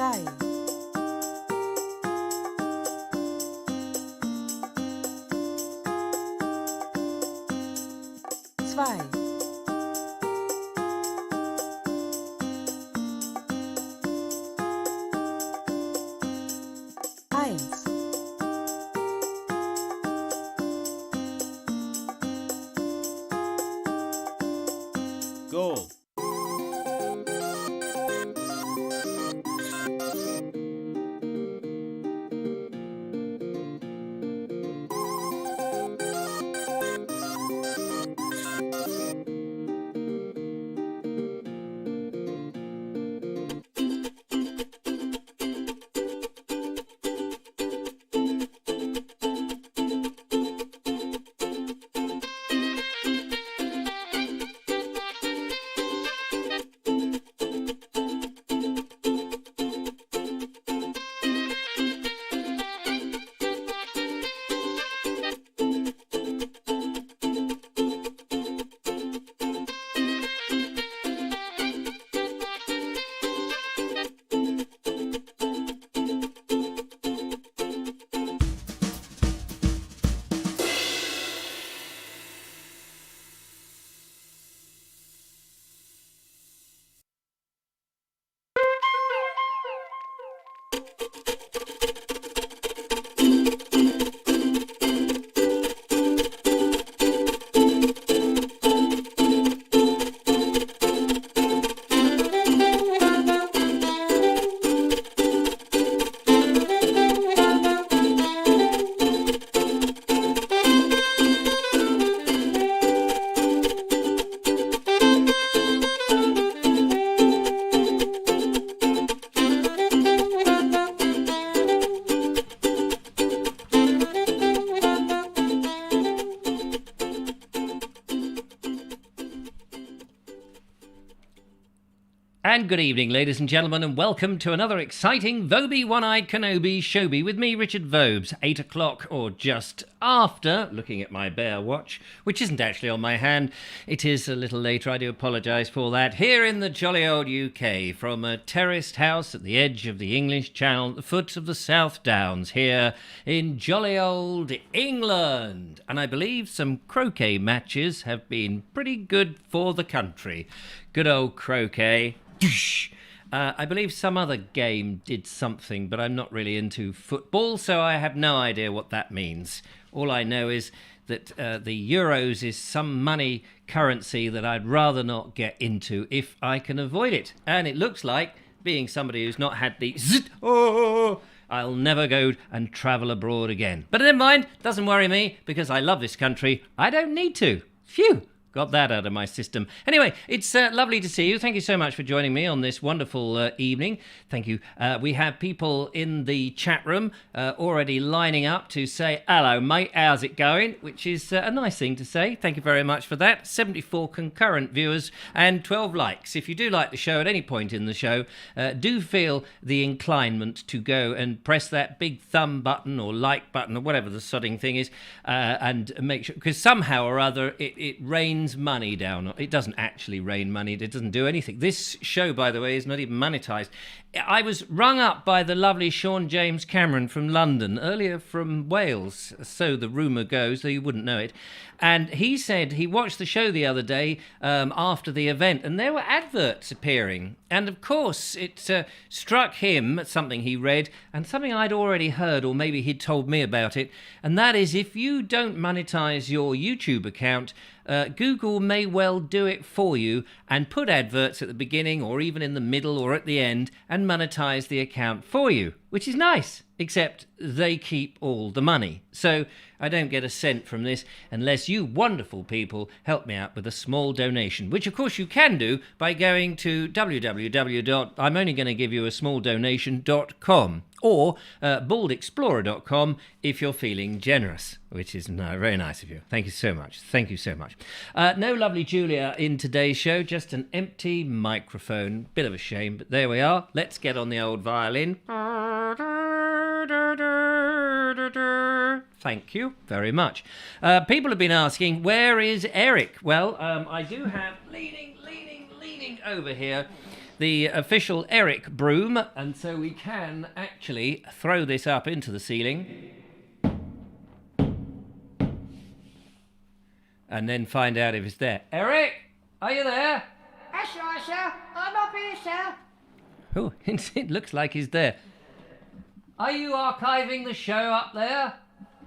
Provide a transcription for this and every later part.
3, 2, 1. Go. And good evening, ladies and gentlemen, and welcome to another exciting Vobie One-Eyed Kenobi Showbie with me, Richard Vobes. 8 o'clock or just after, looking at my bear watch, which isn't actually on my hand. It is a little later, I do apologise for that. Here in the jolly old UK, from a terraced house at the edge of the English Channel, at the foot of the South Downs, here in jolly old England. And I believe some croquet matches have been pretty good for the country. Good old croquet. I believe some other game did something, but I'm not really into football, so I have no idea what that means. All I know is that the Euros is some money currency that I'd rather not get into if I can avoid it. And it looks like, being somebody who's not had the I'll never go and travel abroad again. But never mind, doesn't worry me, because I love this country. I don't need to. Phew. Got that out of my system. Anyway, it's lovely to see you. Thank you so much for joining me on this wonderful evening. Thank you. We have people in the chat room already lining up to say, hello, mate, how's it going? Which is a nice thing to say. Thank you very much for that. 74 concurrent viewers and 12 likes. If you do like the show at any point in the show, do feel the inclinement to go and press that big thumb button or like button or whatever the sodding thing is, and make sure, because somehow or other it rains money down. It doesn't actually rain money. It doesn't do anything. This show, by the way, is not even monetized. I was rung up by the lovely Sean James Cameron from London, earlier from Wales, so the rumour goes, though you wouldn't know it. And he said he watched the show the other day after the event, and there were adverts appearing. And of course, it struck him, something he read, and something I'd already heard, or maybe he'd told me about it, and that is if you don't monetize your YouTube account, Google may well do it for you and put adverts at the beginning or even in the middle or at the end and monetize the account for you, which is nice, except they keep all the money. So I don't get a cent from this unless you wonderful people help me out with a small donation, which of course you can do by going to www.I'monlyGonnaGiveYouASmallDonation.com or baldexplorer.com if you're feeling generous, which is very nice of you. Thank you so much. Thank you so much. No lovely Julia in today's show, just an empty microphone. Bit of a shame, but there we are. Let's get on the old violin. Thank you very much. People have been asking, where is Eric? Well, I do have leaning over here the official Eric broom, and so we can actually throw this up into the ceiling and then find out if it's there. Eric, are you there? That's right, sir. I'm up here, sir. Oh, it looks like he's there. Are you archiving the show up there?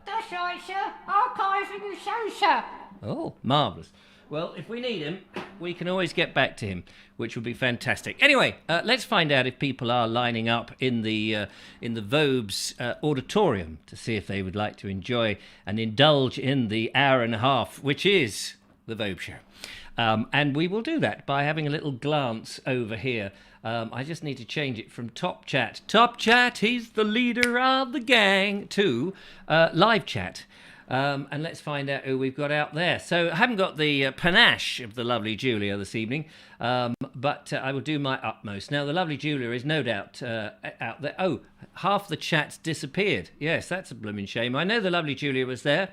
That's right, sir. Archiving the show, sir. Oh, marvellous. Well, if we need him, we can always get back to him, which would be fantastic. Anyway, let's find out if people are lining up in the Vobes auditorium to see if they would like to enjoy and indulge in the hour and a half, which is the Vobe Show. And we will do that by having a little glance over here. I just need to change it from Top Chat. Top Chat, he's the leader of the gang, to Live Chat. And let's find out who we've got out there. So I haven't got the panache of the lovely Julia this evening, but I will do my utmost. Now, the lovely Julia is no doubt out there. Oh, half the chat's disappeared. Yes, that's a blooming shame. I know the lovely Julia was there,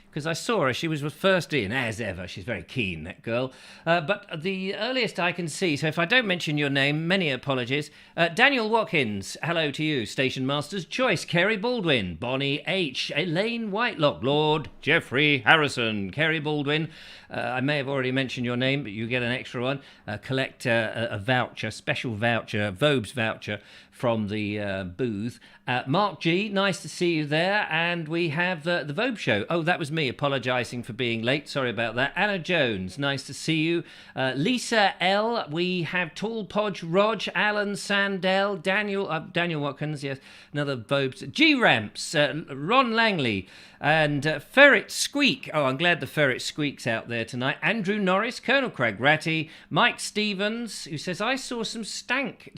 because I saw her. She was first in, as ever. She's very keen, that girl. But the earliest I can see, so if I don't mention your name, many apologies. Daniel Watkins, hello to you. Station Master's Choice, Kerry Baldwin, Bonnie H, Elaine Whitelock, Lord Jeffrey Harrison, Kerry Baldwin. I may have already mentioned your name, but you get an extra one. Collect a voucher, special voucher, Vobes voucher from the booth. Mark G, nice to see you there. And we have the Vobe Show. Oh, that was me apologising for being late. Sorry about that. Anna Jones, nice to see you. Lisa L, we have Tall Podge Rog, Alan Sandell, Daniel Watkins, yes, another Vobes. G-Ramps, Ron Langley, and Ferret Squeak. Oh, I'm glad the Ferret Squeak's out there tonight. Andrew Norris, Colonel Craig Ratty, Mike Stevens, who says, I saw some tank.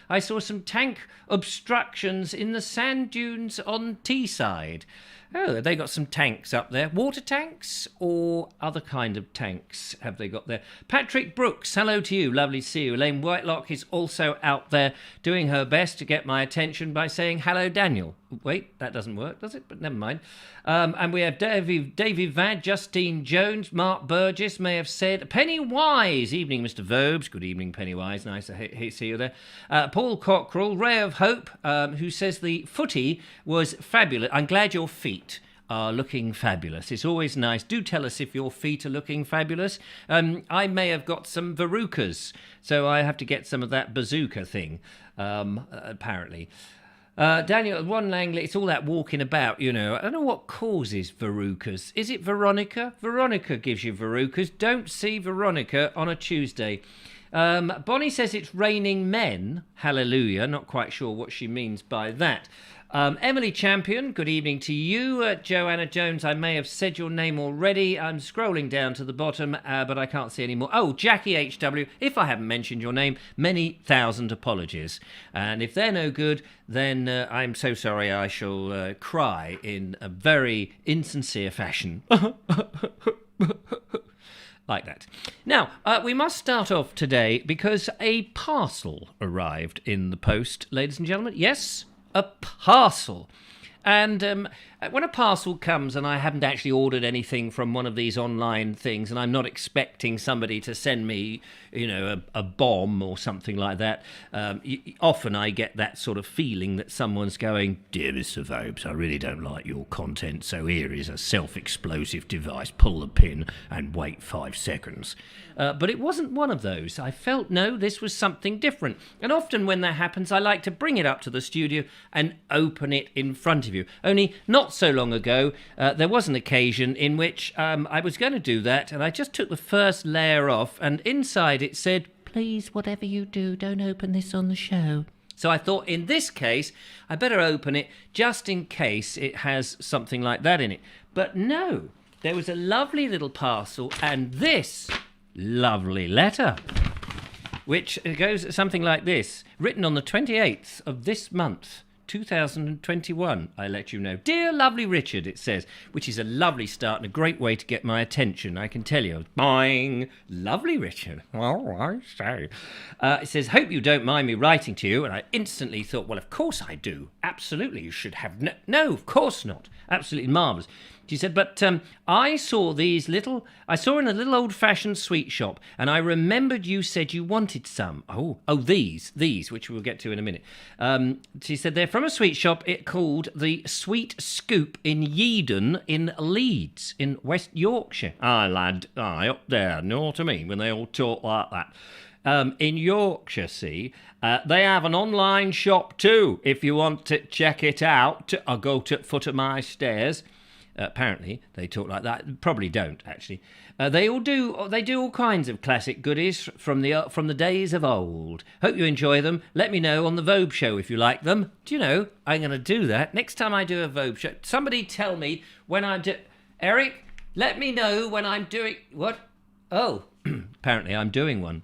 I saw some tank obstructions in the sand dunes on Teesside. Oh, they got some tanks up there. Water tanks or other kind of tanks have they got there? Patrick Brooks, hello to you. Lovely to see you. Elaine Whitelock is also out there doing her best to get my attention by saying, hello, Daniel. Wait, that doesn't work, does it? But never mind. And we have Davy Vad, Justine Jones, Mark Burgess may have said, Pennywise. Evening, Mr. Vobes. Good evening, Pennywise. Nice to see you there. Paul Cockrell, Ray of Hope, who says the footy was fabulous. I'm glad your feet are looking fabulous. It's always nice. Do tell us if your feet are looking fabulous. I may have got some verrucas, so I have to get some of that bazooka thing, apparently. Daniel, Ron Langley, it's all that walking about, you know. I don't know what causes verrucas. Is it Veronica? Veronica gives you verrucas. Don't see Veronica on a Tuesday. Bonnie says it's raining men. Hallelujah. Not quite sure what she means by that. Emily Champion, good evening to you. Joanna Jones, I may have said your name already. I'm scrolling down to the bottom, but I can't see any more. Oh, Jackie HW, if I haven't mentioned your name, many thousand apologies. And if they're no good, then I'm so sorry. I shall cry in a very insincere fashion. Like that. Now, we must start off today because a parcel arrived in the post, ladies and gentlemen. Yes, a parcel. And when a parcel comes and I haven't actually ordered anything from one of these online things and I'm not expecting somebody to send me, you know, a bomb or something like that, often I get that sort of feeling that someone's going, Dear Mr. Vobes, I really don't like your content, so here is a self-explosive device. Pull the pin and wait 5 seconds. But it wasn't one of those. I felt, no, this was something different. And often when that happens, I like to bring it up to the studio and open it in front of you. Only not so long ago, there was an occasion in which I was going to do that, and I just took the first layer off, and inside it said, Please, whatever you do, don't open this on the show. So I thought, in this case, I better open it just in case it has something like that in it. But no, there was a lovely little parcel, and this lovely letter, which goes something like this, written on the 28th of this month, 2021, I let you know. Dear lovely Richard, it says, which is a lovely start and a great way to get my attention, I can tell you. Boing! Lovely Richard. Well, I say. It says, hope you don't mind me writing to you. And I instantly thought, well, of course I do. Absolutely, you should have... No, of course not. Absolutely marvellous. She said, but I saw in a little old-fashioned sweet shop, and I remembered you said you wanted some. Oh, these, which we'll get to in a minute. She said they're from a sweet shop called the Sweet Scoop in Yeadon in Leeds, in West Yorkshire. Aye, lad, up there, know what I mean, when they all talk like that. In Yorkshire, see, they have an online shop too, if you want to check it out. I'll go to the foot of my stairs. Apparently, they talk like that. Probably don't, actually. They do all kinds of classic goodies from the days of old. Hope you enjoy them. Let me know on the Vobes show if you like them. Do you know, I'm going to do that. Next time I do a Vobes show, somebody tell me when I do... Eric, let me know when I'm doing... What? Oh, apparently I'm doing one.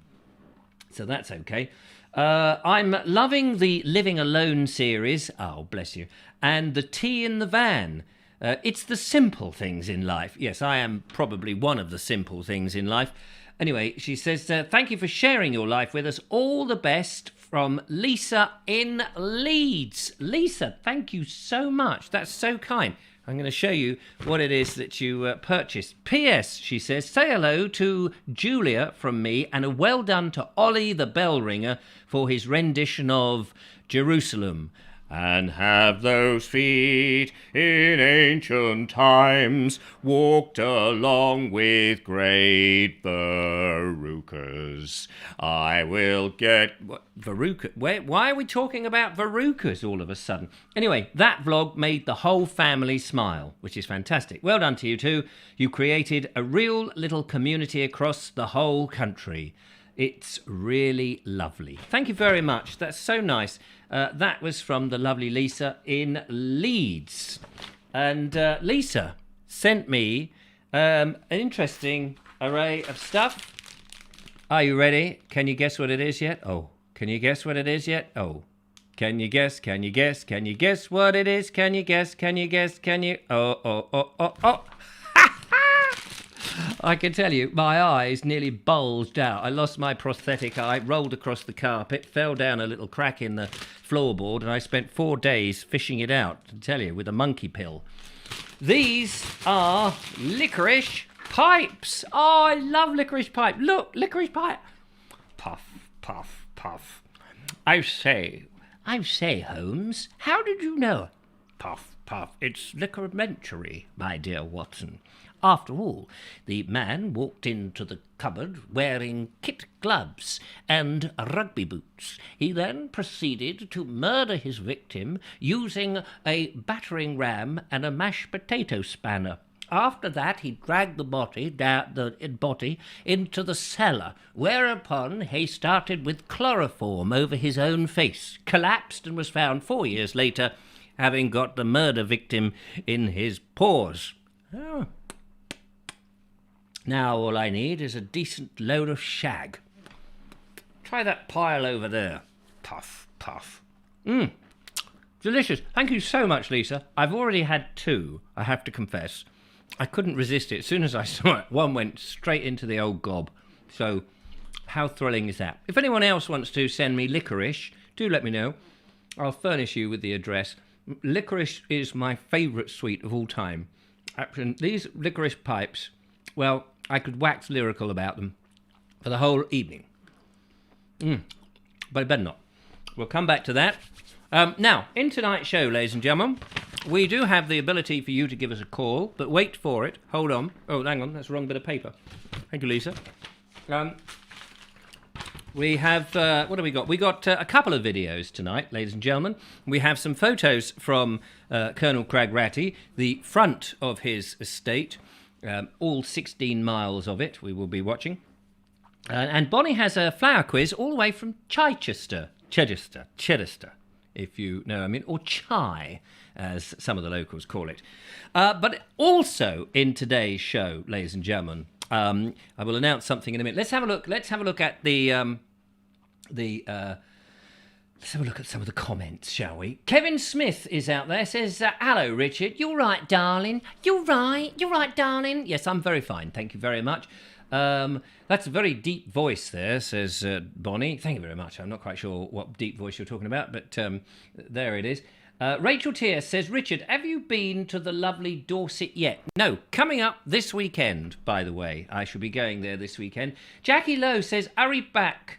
So that's okay. I'm loving the Living Alone series. Oh, bless you. And the Tea in the Van. It's the simple things in life. Yes, I am probably one of the simple things in life. Anyway, she says, thank you for sharing your life with us. All the best from Lisa in Leeds. Lisa, thank you so much. That's so kind. I'm going to show you what it is that you purchased. P.S., she says, say hello to Julia from me and a well done to Ollie the bell ringer for his rendition of Jerusalem. And have those feet in ancient times walked along with great verrucas. I will get... Verruca? Why are we talking about verrucas all of a sudden? Anyway, that vlog made the whole family smile, which is fantastic. Well done to you two. You created a real little community across the whole country. It's really lovely. Thank you very much. That's so nice. That was from the lovely Lisa in Leeds. And Lisa sent me an interesting array of stuff. Are you ready? Can you guess what it is yet? Oh, can you guess what it is yet? Oh, can you guess? Can you guess? Can you guess what it is? Can you guess? Can you guess? Can you? Oh. I can tell you, my eyes nearly bulged out. I lost my prosthetic eye, rolled across the carpet, fell down a little crack in the floorboard, and I spent 4 days fishing it out, I tell you, with a monkey pill. These are licorice pipes. Oh, I love licorice pipe. Look, licorice pipe. Puff, puff, puff. I say, Holmes, how did you know? Puff, puff. It's licorimentary, my dear Watson. After all, the man walked into the cupboard wearing kit gloves and rugby boots. He then proceeded to murder his victim using a battering ram and a mashed potato spanner. After that, he dragged the body into the cellar, whereupon he started with chloroform over his own face, collapsed, and was found 4 years later, having got the murder victim in his paws. Oh. Now all I need is a decent load of shag. Try that pile over there. Puff, puff. Delicious. Thank you so much, Lisa. I've already had 2, I have to confess. I couldn't resist it. As soon as I saw it, one went straight into the old gob. So, how thrilling is that? If anyone else wants to send me licorice, do let me know. I'll furnish you with the address. Licorice is my favourite sweet of all time. These licorice pipes, well, I could wax lyrical about them for the whole evening. But I better not. We'll come back to that. Now, in tonight's show, ladies and gentlemen, we do have the ability for you to give us a call, but wait for it. Hold on. Oh, hang on. That's the wrong bit of paper. Thank you, Lisa. We have, what have we got? We got a couple of videos tonight, ladies and gentlemen. We have some photos from Colonel Cragratty, the front of his estate. All 16 miles of it we will be watching. And Bonnie has a flower quiz all the way from Chichester, if you know what I mean, or Chai, as some of the locals call it. But also in today's show, ladies and gentlemen, I will announce something in a minute. Let's have a look at let's have a look at some of the comments, shall we? Kevin Smith is out there, says, hello, Richard. You're right, darling. You're right, darling. Yes, I'm very fine. Thank you very much. That's a very deep voice there, says Bonnie. Thank you very much. I'm not quite sure what deep voice you're talking about, but there it is. Rachel Tier says, Richard, have you been to the lovely Dorset yet? No, coming up this weekend, by the way. I shall be going there this weekend. Jackie Lowe says, hurry back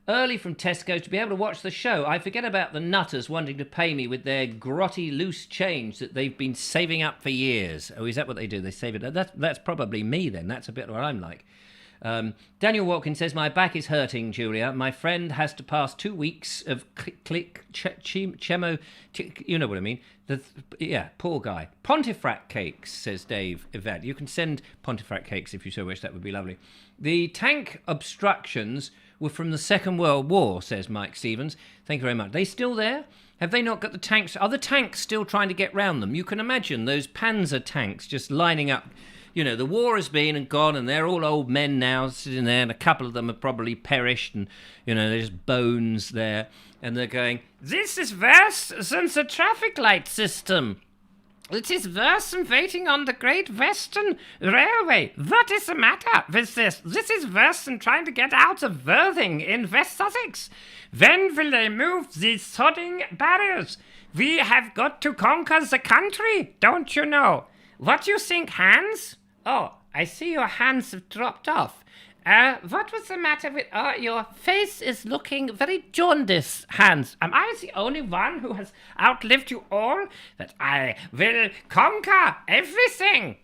early from Tesco's to be able to watch the show. I forget about the nutters wanting to pay me with their grotty loose change that they've been saving up for years. Oh, is that what they do? They save it? That's probably me then. That's a bit what I'm like. Daniel Watkins says, my back is hurting, Julia. My friend has to pass 2 weeks of chemo. You know what I mean? Poor guy. Pontefract cakes, says Dave Yvette. You can send Pontefract cakes if you so wish. That would be lovely. The tank obstructions were from the Second World War, says Mike Stevens. Thank you very much. They still there? Have they not got the tanks? Are the tanks still trying to get round them? You can imagine those Panzer tanks just lining up. You know, the war has been and gone, and they're all old men now sitting there, and a couple of them have probably perished, and, you know, there's bones there, and they're going, this is worse than the traffic light system. It is worse than waiting on the Great Western Railway. What is the matter with this? This is worse than trying to get out of Worthing in West Sussex. When will they move these sodding barriers? We have got to conquer the country, don't you know? What do you think, Hans? Oh, I see your hands have dropped off. What was the matter with... your face is looking very jaundiced, Hans. Am I the only one who has outlived you all? That I will conquer everything.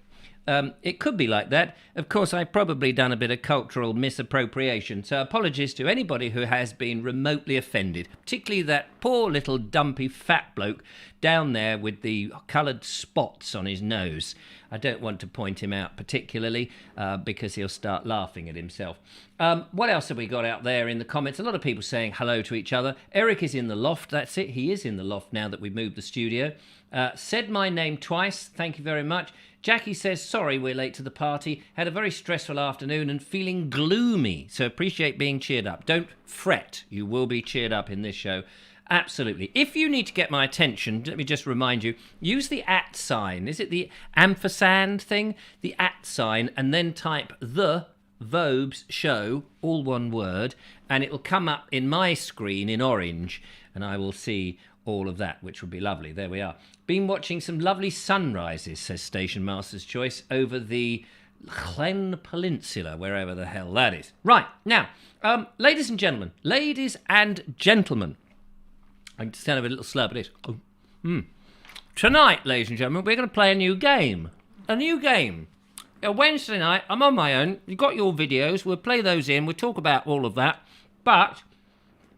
It could be like that. Of course, I've probably done a bit of cultural misappropriation, so apologies to anybody who has been remotely offended, particularly that poor little dumpy fat bloke down there with the coloured spots on his nose. I don't want to point him out particularly because he'll start laughing at himself. What else have we got out there in the comments? A lot of people saying hello to each other. Eric is in the loft. That's it. He is in the loft now that we've moved the studio. Said my name twice. Thank you very much. Jackie says, sorry we're late to the party. Had a very stressful afternoon and feeling gloomy. So appreciate being cheered up. Don't fret. You will be cheered up in this show. Absolutely. If you need to get my attention, let me just remind you, use the @ sign. Is it the ampersand thing? The @ sign, and then type the Vobes show, all one word, and it will come up in my screen in orange, and I will see all of that, which would be lovely. There we are. Been watching some lovely sunrises, says Station Master's Choice, over the Llen Peninsula, wherever the hell that is. Right, now, ladies and gentlemen, I can stand up a little slow, but it's... Tonight, ladies and gentlemen, we're going to play a new game. A Wednesday night, I'm on my own. You've got your videos. We'll play those in. We'll talk about all of that. But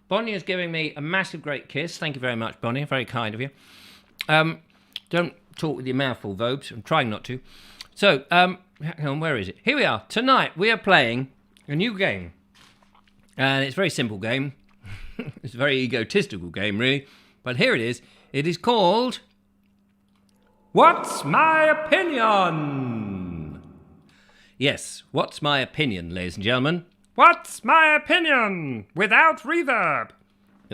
Bonnie is giving me a massive great kiss. Thank you very much, Bonnie. Very kind of you. Don't talk with your mouth full, Vobes. I'm trying not to. So, hang on, where is it? Here we are. Tonight, we are playing a new game. And it's a very simple game. It's a very egotistical game, really. But here it is. It is called... What's My Opinion? Yes, what's my opinion, ladies and gentlemen? What's my opinion? Without reverb.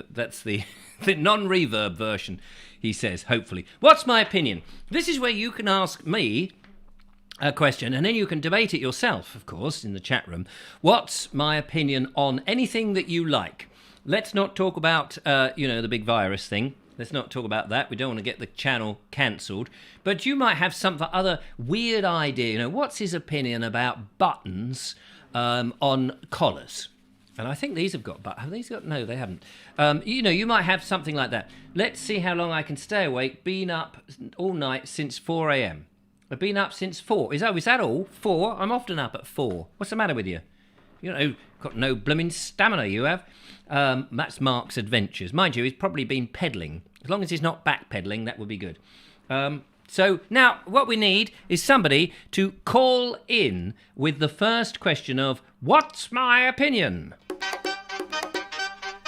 That's the non-reverb version, he says, hopefully. What's my opinion? This is where you can ask me a question, and then you can debate it yourself, of course, in the chat room. What's my opinion on anything that you like? Let's not talk about, the big virus thing. Let's not talk about that. We don't want to get the channel cancelled. But you might have some other weird idea. What's his opinion about buttons on collars? And I think these have got buttons. Have these got? No, they haven't. You might have something like that. Let's see how long I can stay awake. Been up all night since 4 a.m. I've been up since 4. Is that all? 4? I'm often up at 4. What's the matter with you? Got no blooming stamina, you have. That's Mark's adventures. Mind you, he's probably been pedalling. As long as he's not backpedaling, that would be good. So now what we need is somebody to call in with the first question of, what's my opinion?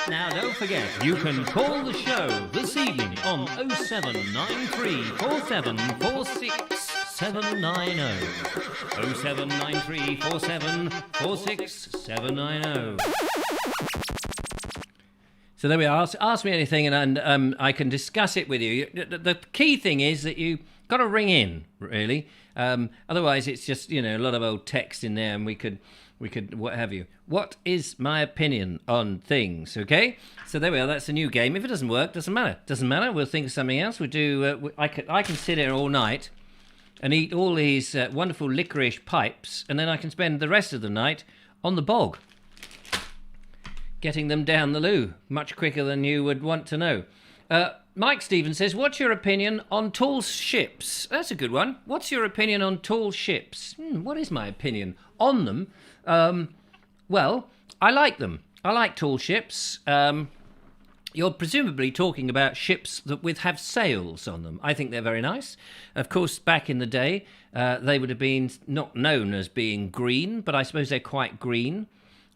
Now, don't forget, you can call the show this evening on 0793 4746 790. 0793 4746 790. So there we are. Ask me anything and I can discuss it with you. The key thing is that you got to ring in, really. Otherwise, it's just, a lot of old text in there and we could We could, what have you. What is my opinion on things? Okay, so there we are. That's a new game. If it doesn't work, doesn't matter. Doesn't matter. We'll think of something else. We do. I can sit here all night and eat all these wonderful licorice pipes, and then I can spend the rest of the night on the bog, getting them down the loo much quicker than you would want to know. Mike Stevens says, what's your opinion on tall ships? That's a good one. What's your opinion on tall ships? What is my opinion on them? Well, I like them. I like tall ships. You're presumably talking about ships that have sails on them. I think they're very nice. Of course, back in the day, they would have been not known as being green, but I suppose they're quite green.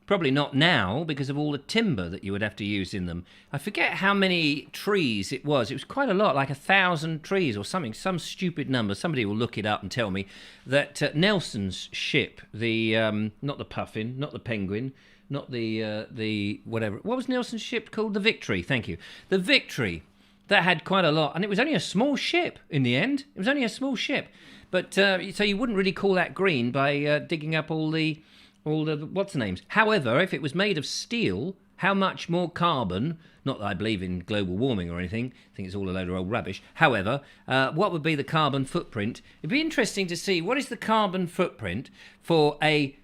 Probably not now because of all the timber that you would have to use in them. I forget how many trees it was. It was quite a lot, like 1,000 trees or something, some stupid number. Somebody will look it up and tell me that Nelson's ship, not the Puffin, not the Penguin, not the whatever. What was Nelson's ship called? The Victory. Thank you. The Victory. That had quite a lot, and it was only a small ship in the end. It was only a small ship, but so you wouldn't really call that green by digging up all the what's the names. However, if it was made of steel, how much more carbon, not that I believe in global warming or anything, I think it's all a load of old rubbish. However, what would be the carbon footprint? It'd be interesting to see what is the carbon footprint for a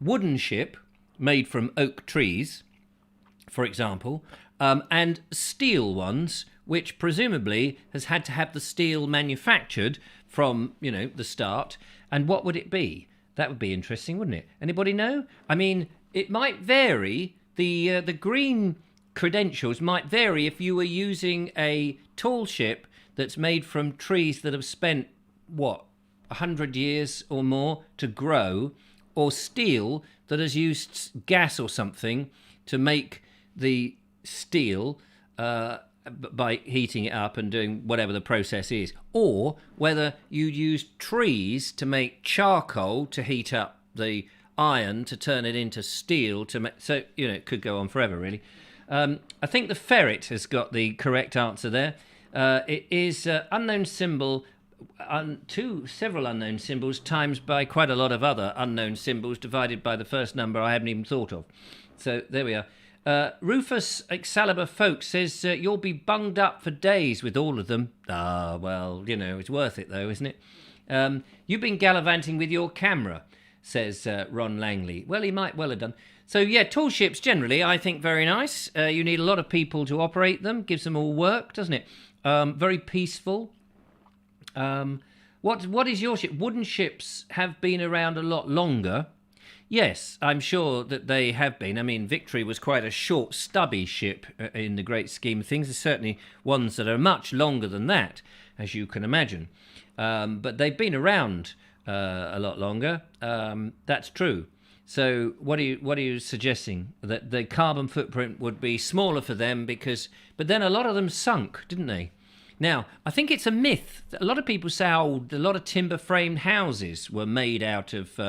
wooden ship made from oak trees, for example, and steel ones, which presumably has had to have the steel manufactured from, the start. And what would it be? That would be interesting, wouldn't it? Anybody know? I mean, it might vary. The green credentials might vary if you were using a tall ship that's made from trees that have spent, 100 years or more to grow, or steel that has used gas or something to make the steel by heating it up and doing whatever the process is, or whether you use trees to make charcoal to heat up the iron to turn it into steel to make, so it could go on forever really. I think the ferret has got the correct answer there. It is unknown symbol, several unknown symbols times by quite a lot of other unknown symbols divided by the first number I haven't even thought of. So there we are. Rufus Excalibur Folk says you'll be bunged up for days with all of them. Well, it's worth it though, isn't it? You've been gallivanting with your camera, says Ron Langley. Well, he might well have done. So yeah, tall ships generally I think very nice. You need a lot of people to operate them, gives them all work, doesn't it? Very peaceful. What is your ship? Wooden ships have been around a lot longer. Yes, I'm sure that they have been. I mean, Victory was quite a short, stubby ship in the great scheme of things. There's certainly ones that are much longer than that, as you can imagine. But they've been around a lot longer. That's true. So what are you suggesting? That the carbon footprint would be smaller for them but then a lot of them sunk, didn't they? Now, I think it's a myth. A lot of people say, a lot of timber-framed houses were made out of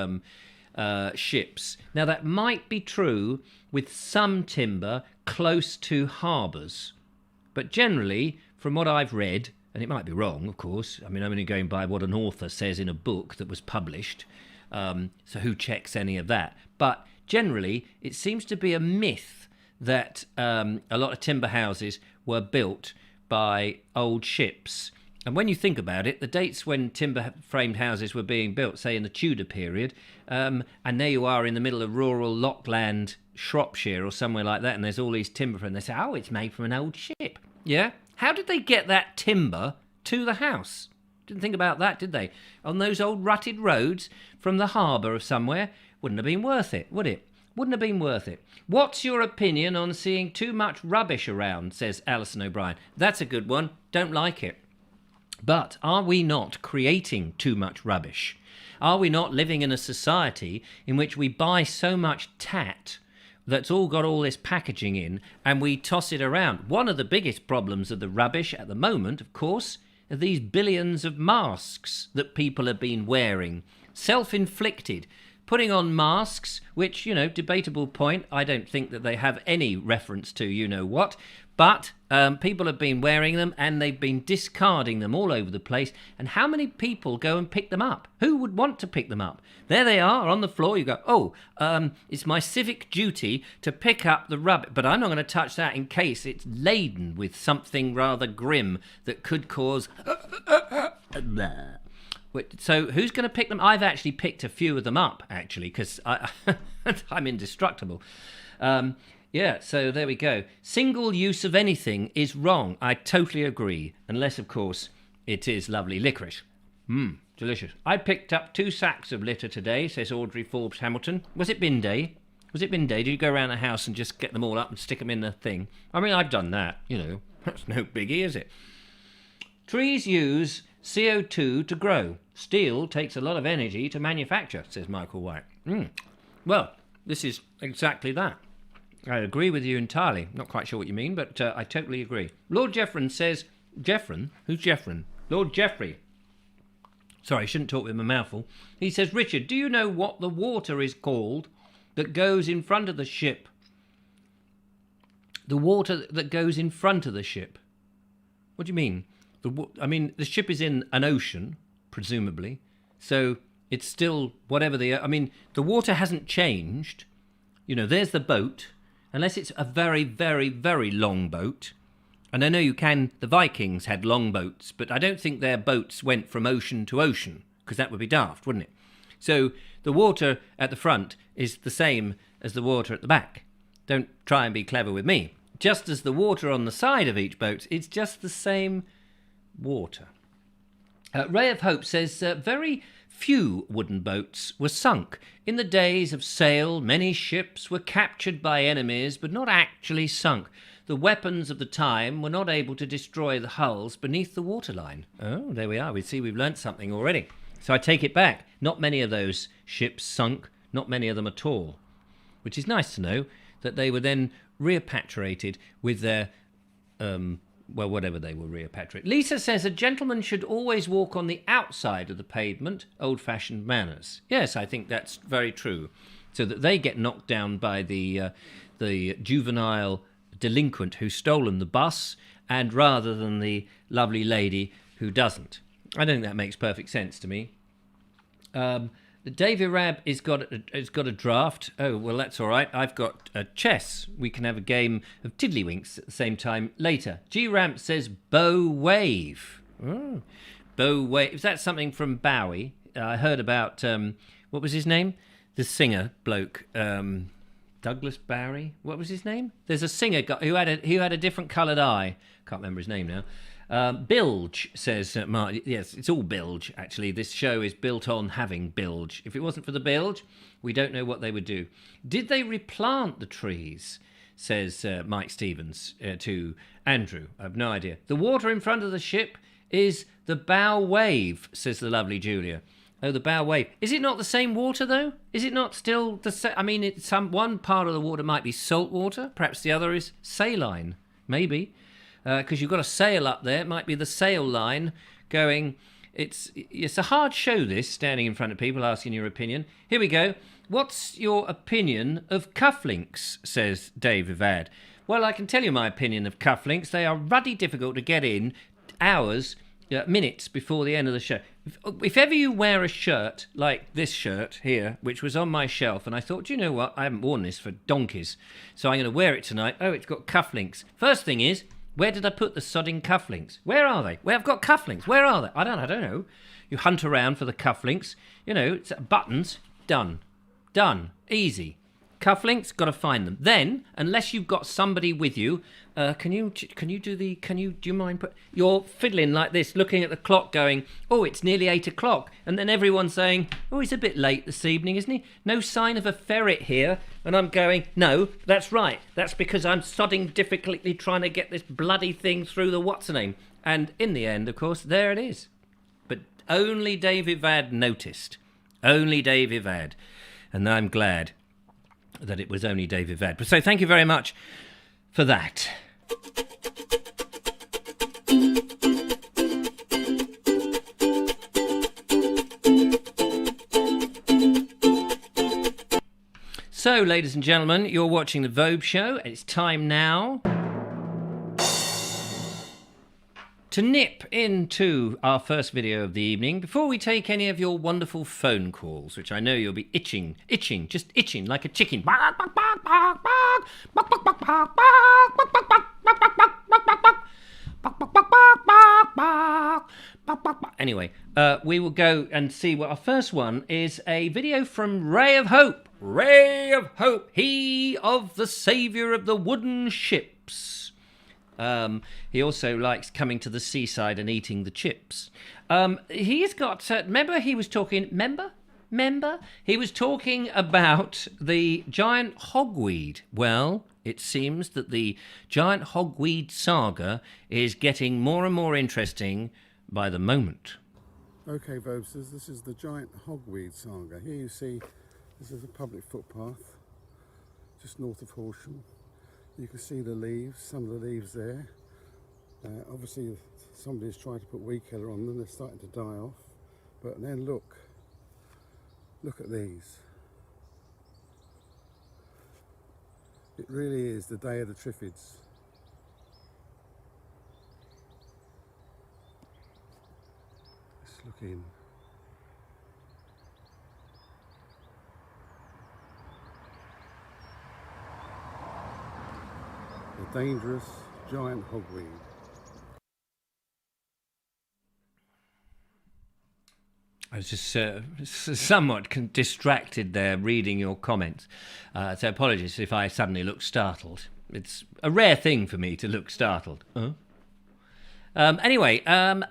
ships. Now, that might be true with some timber close to harbours. But generally, from what I've read, and it might be wrong, of course. I mean, I'm only going by what an author says in a book that was published. So who checks any of that? But generally, it seems to be a myth that a lot of timber houses were built by old ships. And when you think about it, the dates when timber-framed houses were being built, say in the Tudor period, and there you are in the middle of rural Lockland, Shropshire or somewhere like that, and there's all these timber frames. They say, it's made from an old ship. Yeah? How did they get that timber to the house? Didn't think about that, did they? On those old rutted roads from the harbour of somewhere, wouldn't have been worth it, would it? Wouldn't have been worth it. What's your opinion on seeing too much rubbish around, says Alison O'Brien. That's a good one. Don't like it. But are we not creating too much rubbish? Are we not living in a society in which we buy so much tat that's all got all this packaging in and we toss it around? One of the biggest problems of the rubbish at the moment, of course, are these billions of masks that people have been wearing. Self-inflicted. putting on masks, which, debatable point. I don't think that they have any reference to you-know-what. But people have been wearing them and they've been discarding them all over the place. And how many people go and pick them up? Who would want to pick them up? There they are on the floor. You go, it's my civic duty to pick up the rubbish. But I'm not going to touch that in case it's laden with something rather grim that could cause... So who's going to pick them? I've actually picked a few of them up, actually, because I'm indestructible. Yeah, so there we go. Single use of anything is wrong. I totally agree. Unless, of course, it is lovely licorice. Delicious. I picked up 2 sacks of litter today, says Audrey Forbes Hamilton. Was it bin day? Did you go around the house and just get them all up and stick them in the thing? I mean, I've done that, That's no biggie, is it? Trees use CO2 to grow. Steel takes a lot of energy to manufacture, says Michael White. Well, this is exactly that. I agree with you entirely. Not quite sure what you mean, but I totally agree. Lord Jeffren says... Jeffren? Who's Jeffren? Lord Jeffrey. Sorry, I shouldn't talk with my mouth full. He says, Richard, do you know what the water is called that goes in front of the ship? The water that goes in front of the ship. What do you mean? The ship is in an ocean, presumably. So it's still whatever the water hasn't changed. There's the boat. Unless it's a very, very, very long boat. And I know the Vikings had long boats, but I don't think their boats went from ocean to ocean, because that would be daft, wouldn't it? So the water at the front is the same as the water at the back. Don't try and be clever with me. Just as the water on the side of each boat, it's just the same water. Ray of Hope says, very few wooden boats were sunk. In the days of sail, many ships were captured by enemies, but not actually sunk. The weapons of the time were not able to destroy the hulls beneath the waterline. Oh, there we are. We've learnt something already. So I take it back. Not many of those ships sunk, not many of them at all. Which is nice to know that they were then repatriated with their... whatever they were repatriated. Lisa says a gentleman should always walk on the outside of the pavement, old-fashioned manners. Yes, I think that's very true. So that they get knocked down by the juvenile delinquent who's stolen the bus, and rather than the lovely lady who doesn't. I think that makes perfect sense to me. Davy Rab has got a draft. Oh, well, that's all right. I've got chess. We can have a game of tiddlywinks at the same time later. G-Ramp says bow wave. Oh, bow wave. Is that something from Bowie? I heard about, what was his name? The singer bloke. Douglas Barry? What was his name? There's a singer guy who had a different coloured eye. Can't remember his name now. Bilge, says Mark. Yes, it's all bilge, actually. This show is built on having bilge. If it wasn't for the bilge, we don't know what they would do. Did they replant the trees, says Mike Stevens to Andrew. I have no idea. The water in front of the ship is the bow wave, says the lovely Julia. Oh, the bow wave. Is it not the same water, though? Is it not still the same? I mean, one part of the water might be salt water. Perhaps the other is saline. Maybe. Because you've got a sail up there. It might be the sail line going... It's a hard show, this, standing in front of people asking your opinion. Here we go. What's your opinion of cufflinks, says Dave Ivad. Well, I can tell you my opinion of cufflinks. They are ruddy difficult to get in minutes before the end of the show. If ever you wear a shirt like this shirt here, which was on my shelf, and I thought, do you know what? I haven't worn this for donkeys, so I'm going to wear it tonight. Oh, it's got cufflinks. First thing is, where did I put the sodding cufflinks? Where are they? I've got cufflinks. Where are they? I don't know. You hunt around for the cufflinks. It's buttons. Done. Easy. Cufflinks, got to find them. Then, unless you've got somebody with you, do you mind you're fiddling like this, looking at the clock going, oh, it's nearly 8 o'clock. And then everyone's saying, oh, he's a bit late this evening, isn't he? No sign of a ferret here. And I'm going, no, that's right. That's because I'm sodding difficultly trying to get this bloody thing through the what's-her-name. And in the end, of course, there it is. But only Dave Ivad noticed. Only Dave Ivad. And I'm glad that it was only Dave Ivad. So thank you very much for that. So, ladies and gentlemen, you're watching the Vobes show. It's time now to nip into our first video of the evening before we take any of your wonderful phone calls, which I know you'll be just itching like a chicken. Anyway, we will go and see what our first one is. A video from Ray of Hope. Ray of Hope, he of the saviour of the wooden ships. He also likes coming to the seaside and eating the chips. He's got, remember he was talking, remember? He was talking about the giant hogweed. Well, it seems that the giant hogweed saga is getting more and more interesting by the moment. Okay, Vobes, this is the giant hogweed saga. Here you see, this is a public footpath just north of Horsham. You can see the leaves, some of the leaves there. Obviously somebody's tried to put weed killer on them, they're starting to die off. But then look at these. It really is the day of the Triffids. Let's look in. The dangerous giant hogweed. I was just somewhat distracted there reading your comments. So apologies if I suddenly look startled. It's a rare thing for me to look startled. Anyway,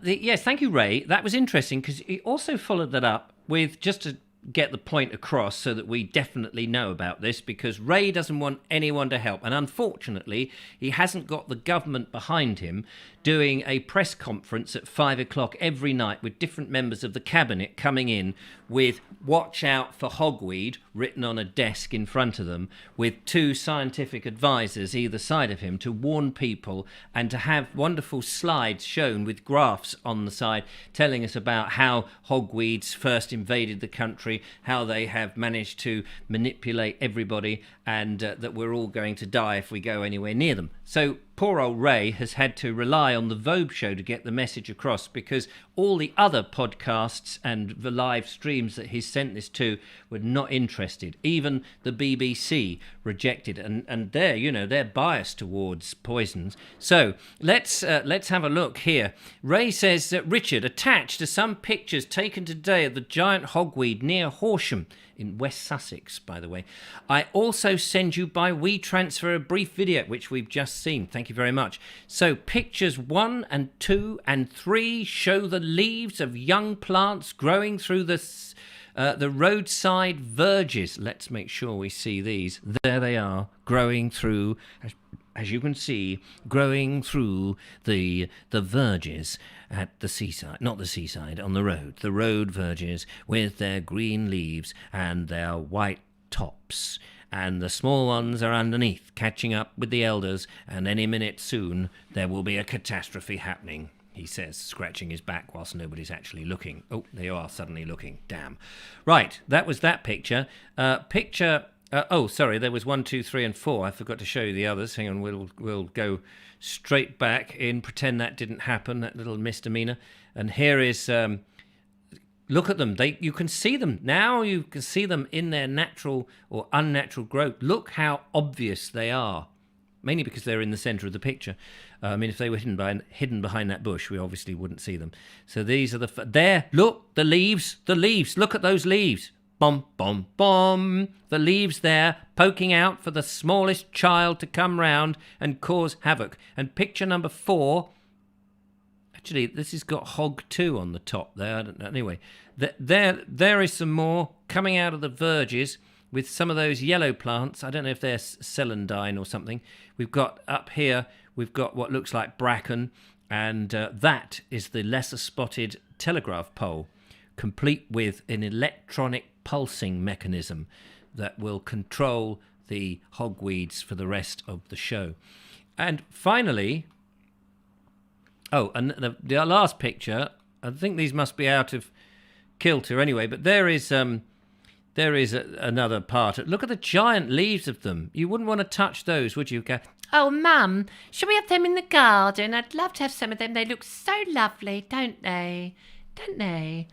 yes, thank you, Ray. That was interesting because he also followed that up with, just to get the point across so that we definitely know about this, because Ray doesn't want anyone to help. And unfortunately, he hasn't got the government behind him doing a press conference at 5 o'clock every night with different members of the cabinet coming in with "watch out for hogweed" written on a desk in front of them, with two scientific advisors either side of him to warn people, and to have wonderful slides shown with graphs on the side telling us about how hogweeds first invaded the country, how they have managed to manipulate everybody, and that we're all going to die if we go anywhere near them. So poor old Ray has had to rely on the Vobes show to get the message across, because all the other podcasts and the live streams that he's sent this to were not interested. Even the BBC rejected, and they're biased towards poisons. So let's have a look here. Ray says that Richard, attached to some pictures taken today of the giant hogweed near Horsham in West Sussex, by the way. I also send you by WeTransfer a brief video, which we've just seen. Thank you very much. So pictures 1 and 2 and 3 show the leaves of young plants growing through the roadside verges. Let's make sure we see these. There they are, growing through, as you can see, growing through the verges at the seaside, not the seaside, on the road verges with their green leaves and their white tops. And the small ones are underneath, catching up with the elders, and any minute soon there will be a catastrophe happening, he says, scratching his back whilst nobody's actually looking. Oh, they are suddenly looking. Damn. Right, that was that picture. Sorry, there was 1, 2, 3, and 4. I forgot to show you the others. Hang on, we'll go straight back in, pretend that didn't happen, that little misdemeanor. And here is, look at them. You can see them. Now you can see them in their natural or unnatural growth. Look how obvious they are. Mainly because they're in the centre of the picture. I mean, if they were hidden behind that bush, we obviously wouldn't see them. So these are there, look, the leaves, look at those leaves. Bom, bom, bom. The leaves there, poking out for the smallest child to come round and cause havoc. And picture number 4, actually, this has got Hog 2 on the top there. I don't know. Anyway, there is some more coming out of the verges with some of those yellow plants. I don't know if they're celandine or something. We've got up here, we've got what looks like bracken, and that is the lesser spotted telegraph pole, complete with an electronic pulsing mechanism that will control the hogweeds for the rest of the show. And finally, and the last picture, I think these must be out of kilter anyway, but there is There is another part. Look at the giant leaves of them. You wouldn't want to touch those, would you? Oh, Mum, shall we have them in the garden? I'd love to have some of them. They look so lovely, don't they? Don't they?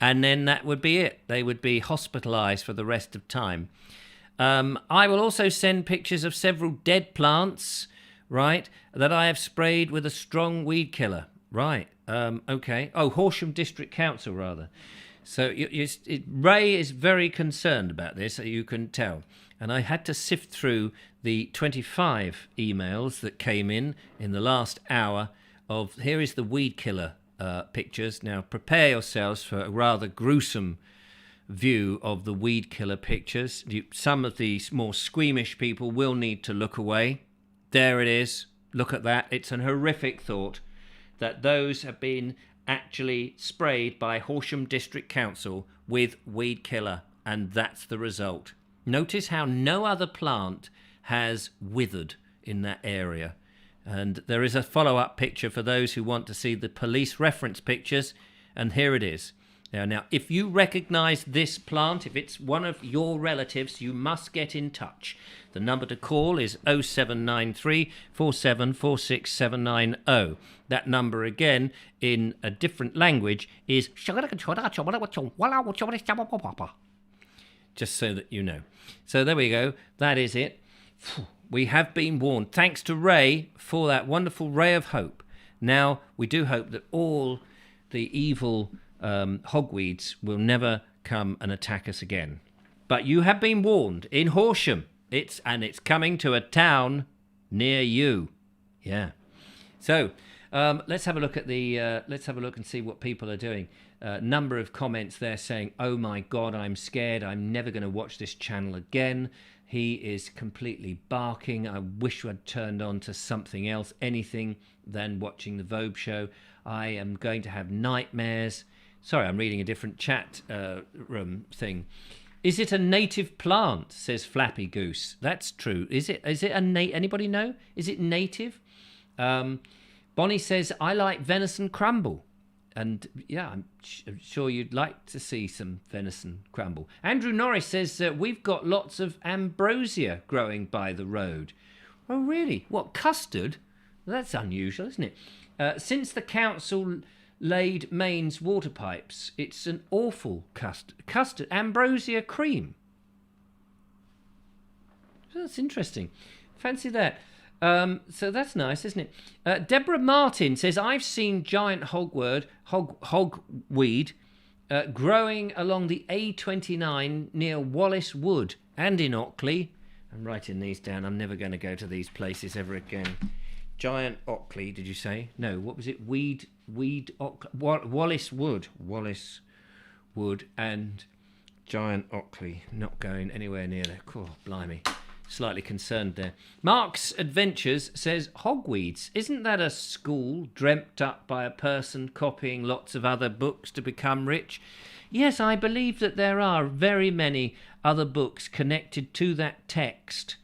And then that would be it. They would be hospitalised for the rest of time. I will also send pictures of several dead plants, right, that I have sprayed with a strong weed killer. Right, okay. Oh, Horsham District Council, rather. So Ray is very concerned about this, you can tell. And I had to sift through the 25 emails that came in the last hour of, here is the weed killer pictures. Now, prepare yourselves for a rather gruesome view of the weed killer pictures. Some of the more squeamish people will need to look away. There it is. Look at that. It's an horrific thought that those have been actually sprayed by Horsham District Council with weed killer, and that's the result. Notice how no other plant has withered in that area. And there is a follow-up picture for those who want to see the police reference pictures, and here it is. Now, if you recognise this plant, if it's one of your relatives, you must get in touch. The number to call is 0793 4746 That number again, in a different language, is just so that you know. So there we go. That is it. We have been warned. Thanks to Ray for that wonderful ray of hope. Now, we do hope that all the evil hogweeds will never come and attack us again. But you have been warned. In Horsham, it's coming to a town near you. Yeah. So let's have a look at let's have a look and see what people are doing. Number of comments there saying, "Oh my God, I'm scared. I'm never going to watch this channel again. He is completely barking. I wish I'd turned on to something else, anything than watching the Vobes show. I am going to have nightmares." Sorry, I'm reading a different chat room thing. Is it a native plant? Says Flappy Goose. That's true. Is it anybody know? Is it native? Bonnie says, I like venison crumble. And yeah, I'm sure you'd like to see some venison crumble. Andrew Norris says, we've got lots of ambrosia growing by the road. Oh, really? What, custard? That's unusual, isn't it? Since the council laid mains water pipes, it's an awful custard. Ambrosia cream. That's interesting. Fancy that. So that's nice, isn't it? Deborah Martin says, I've seen giant hogweed growing along the A29 near Wallace Wood and in Ockley. I'm writing these down. I'm never going to go to these places ever again. Giant Ockley, did you say? No, what was it? Wallace Wood and Giant Ockley. Not going anywhere near there. Oh, blimey. Slightly concerned there. Mark's Adventures says, Hogweeds, isn't that a school dreamt up by a person copying lots of other books to become rich? Yes, I believe that there are very many other books connected to that text,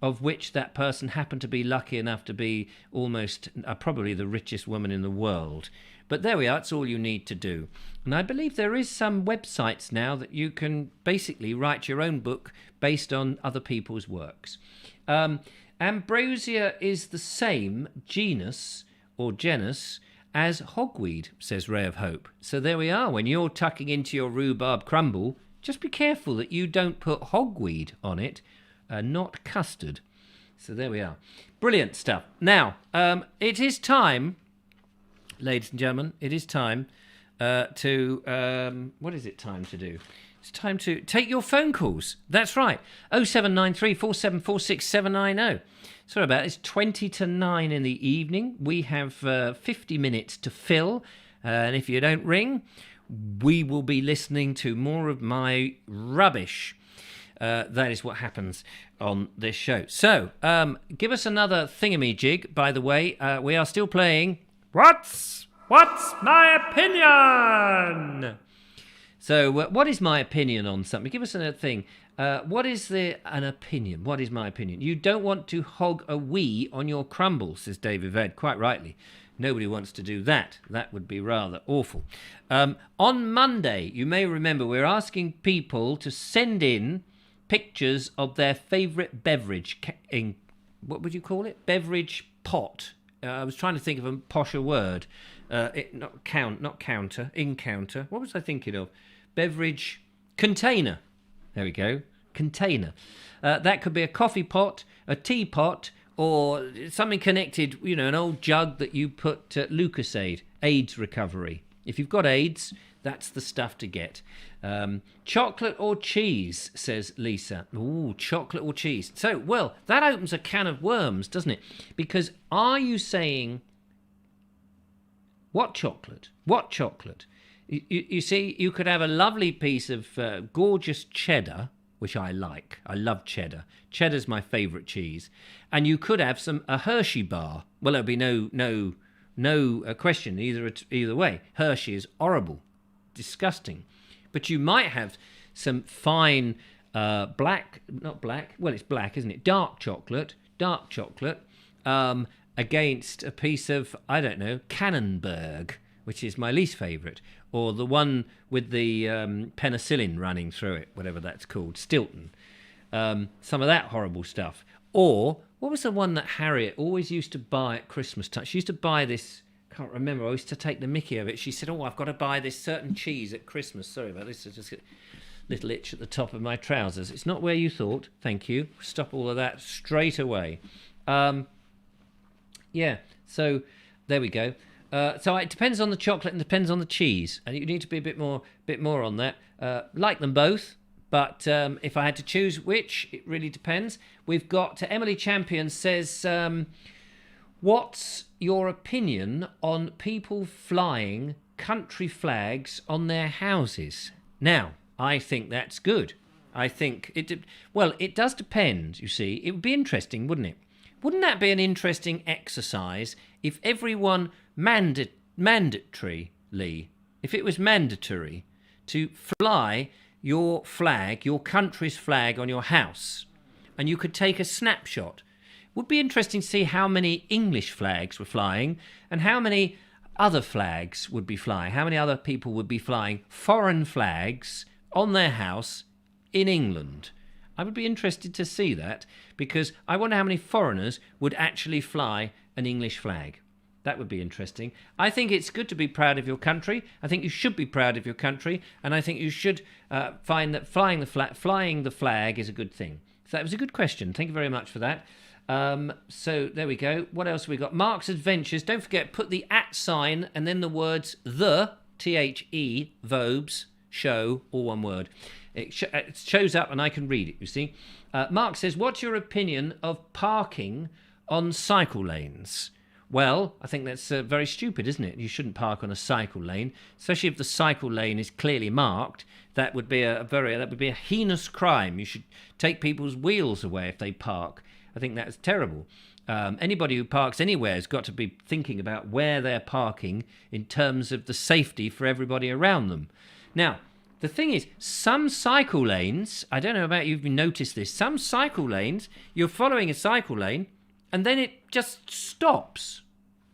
of which that person happened to be lucky enough to be almost probably the richest woman in the world. But there we are, it's all you need to do. And I believe there is some websites now that you can basically write your own book based on other people's works. Ambrosia is the same genus as hogweed, says Ray of Hope. So there we are. When you're tucking into your rhubarb crumble, just be careful that you don't put hogweed on it, not custard. So there we are. Brilliant stuff. Now, it is time, ladies and gentlemen, it is time what is it time to do? It's time to take your phone calls. That's right. 0793 4746 790. Sorry about it. It's 20 to 9 in the evening. We have 50 minutes to fill. And if you don't ring, we will be listening to more of my rubbish. That is what happens on this show. So, give us another thingamajig, by the way. We are still playing What's My Opinion? So, what is my opinion on something? Give us another thing. What is an opinion? What is my opinion? You don't want to hog a wee on your crumble, says David Ved, quite rightly. Nobody wants to do that. That would be rather awful. On Monday, you may remember, we're asking people to send in pictures of their favourite beverage. What would you call it? Beverage pot. I was trying to think of a posher word. Not counter. Encounter. What was I thinking of? Beverage container. There we go. Container. That could be a coffee pot, a teapot, or something connected, an old jug that you put Lucasade, AIDS recovery. If you've got AIDS, that's the stuff to get. Chocolate or cheese, says Lisa. Ooh, chocolate or cheese. So, well, that opens a can of worms, doesn't it? Because are you saying, what chocolate? What chocolate? You see, you could have a lovely piece of gorgeous cheddar, which I like. I love cheddar. Cheddar's my favourite cheese. And you could have a Hershey bar. Well, there'll be no question either way. Hershey is horrible, disgusting. But you might have some fine not black. Well, it's black, isn't it? Dark chocolate. Against a piece of, I don't know, Cannonberg, which is my least favourite, or the one with the penicillin running through it, whatever that's called, Stilton. Some of that horrible stuff. Or, what was the one that Harriet always used to buy at Christmas time? She used to buy this, can't remember, I used to take the mickey of it. She said, I've got to buy this certain cheese at Christmas. Sorry about this, I just get a little itch at the top of my trousers. It's not where you thought, thank you. Stop all of that straight away. Yeah, so there we go. So it depends on the chocolate and depends on the cheese, and you need to be a bit more on that. Like them both, but if I had to choose which, it really depends. We've got Emily Champion says, what's your opinion on people flying country flags on their houses? Now, I think that's good. I think it does depend, you see. It would be interesting, wouldn't it? Wouldn't that be an interesting exercise if everyone mandatorily, if it was mandatory to fly your flag, your country's flag on your house, and you could take a snapshot? It would be interesting to see how many English flags were flying and how many other flags would be flying, how many other people would be flying foreign flags on their house in England. I would be interested to see that, because I wonder how many foreigners would actually fly an English flag. That would be interesting. I think it's good to be proud of your country. I think you should be proud of your country, and I think you should find that flying the flag is a good thing. So that was a good question. Thank you very much for that. So there we go. What else have we got? Mark's Adventures. Don't forget, put the @ sign and then the words the, THE, Vobes, show, all one word. It shows up and I can read it, you see. Mark says, what's your opinion of parking on cycle lanes? Well, I think that's very stupid, isn't it? You shouldn't park on a cycle lane, especially if the cycle lane is clearly marked. That would be a heinous crime. You should take people's wheels away if they park. I think that's terrible. Anybody who parks anywhere has got to be thinking about where they're parking in terms of the safety for everybody around them. Now, the thing is, some cycle lanes, I don't know about you if you noticed this, some cycle lanes, you're following a cycle lane and then it just stops.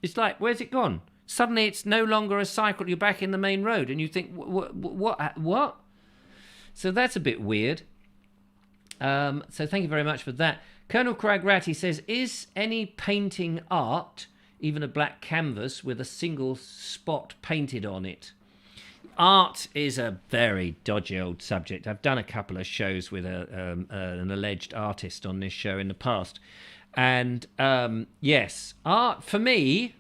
It's like, where's it gone? Suddenly it's no longer a cycle, you're back in the main road and you think, what? So that's a bit weird. So thank you very much for that. Colonel Cragratty says, is any painting art, even a black canvas with a single spot painted on it? Art is a very dodgy old subject. I've done a couple of shows with an alleged artist on this show in the past. And yes, art, for me,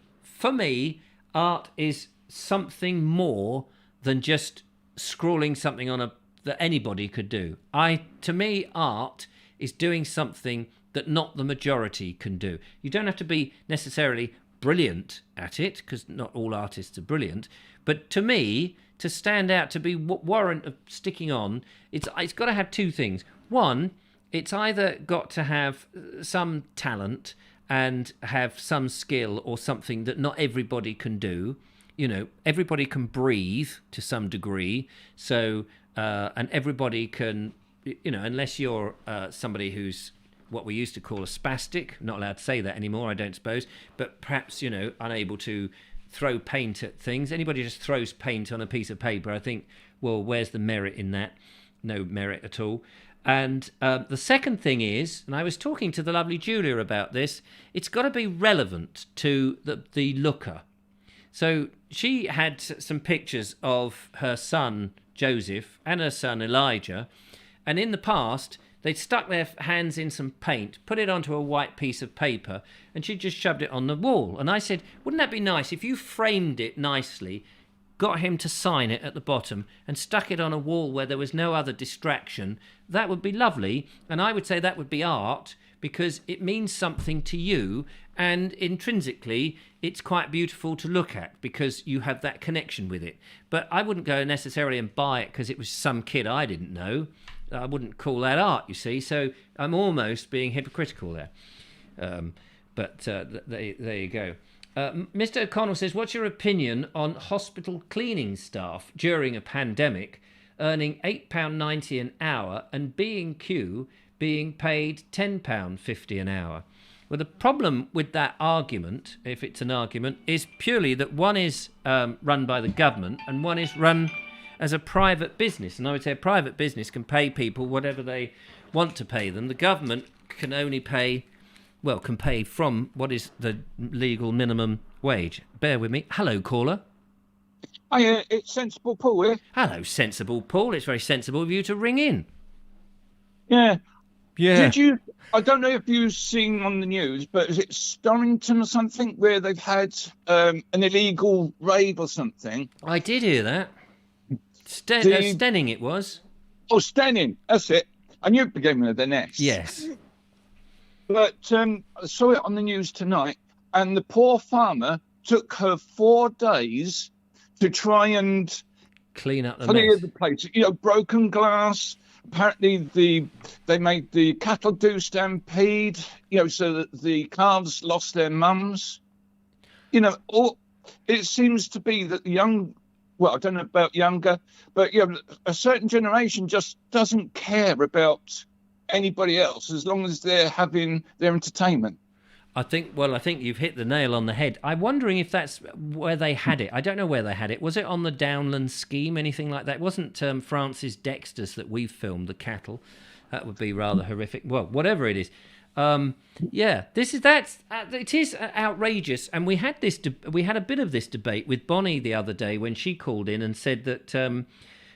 art is something more than just scrawling something on that anybody could do. To me, art is doing something that not the majority can do. You don't have to be necessarily brilliant at it, because not all artists are brilliant. But to me, to stand out, to be warrant of sticking on, it's got to have two things. One, it's either got to have some talent and have some skill or something that not everybody can do. You know, everybody can breathe to some degree. So, and everybody can, you know, unless you're somebody who's what we used to call a spastic. Not allowed to say that anymore, I don't suppose. But perhaps, unable to throw paint at things. Anybody just throws paint on a piece of paper, I think, well, where's the merit in that? No merit at all. And the second thing is, and I was talking to the lovely Julia about this, it's got to be relevant to the looker. So she had some pictures of her son, Joseph, and her son, Elijah. And in the past, they'd stuck their hands in some paint, put it onto a white piece of paper, and she just shoved it on the wall. And I said, wouldn't that be nice if you framed it nicely, got him to sign it at the bottom, and stuck it on a wall where there was no other distraction? That would be lovely. And I would say that would be art, because it means something to you, and intrinsically it's quite beautiful to look at because you have that connection with it. But I wouldn't go necessarily and buy it because it was some kid I didn't know. I wouldn't call that art, you see. So I'm almost being hypocritical there. There you go. Mr. O'Connell says, what's your opinion on hospital cleaning staff during a pandemic earning £8.90 an hour and B&Q being paid £10.50 an hour? Well, the problem with that argument, if it's an argument, is purely that one is run by the government and one is run as a private business. And I would say a private business can pay people whatever they want to pay them. The government can only pay, can pay from what is the legal minimum wage. Bear with me. Hello, caller. Hi, it's Sensible Paul here. Hello, Sensible Paul. It's very sensible of you to ring in. Yeah. Yeah. Did you? I don't know if you've seen on the news, but is it Storrington or something where they've had an illegal raid or something? I did hear that. Stenning it was. Oh, Stenning. That's it. I knew it began with an S. Yes. But I saw it on the news tonight, and the poor farmer took her 4 days to try and clean up the clear mess. the place. Broken glass. Apparently, they made the cattle do stampede. So that the calves lost their mums. It seems to be that the young. Well, I don't know about younger, but a certain generation just doesn't care about anybody else as long as they're having their entertainment. I think you've hit the nail on the head. I'm wondering if that's where they had it. I don't know where they had it. Was it on the Downland scheme, anything like that? It wasn't Francis Dexter's that we filmed the cattle. That would be rather horrific. Well, whatever it is. It is outrageous, and we had a bit of this debate with Bonnie the other day when she called in and said that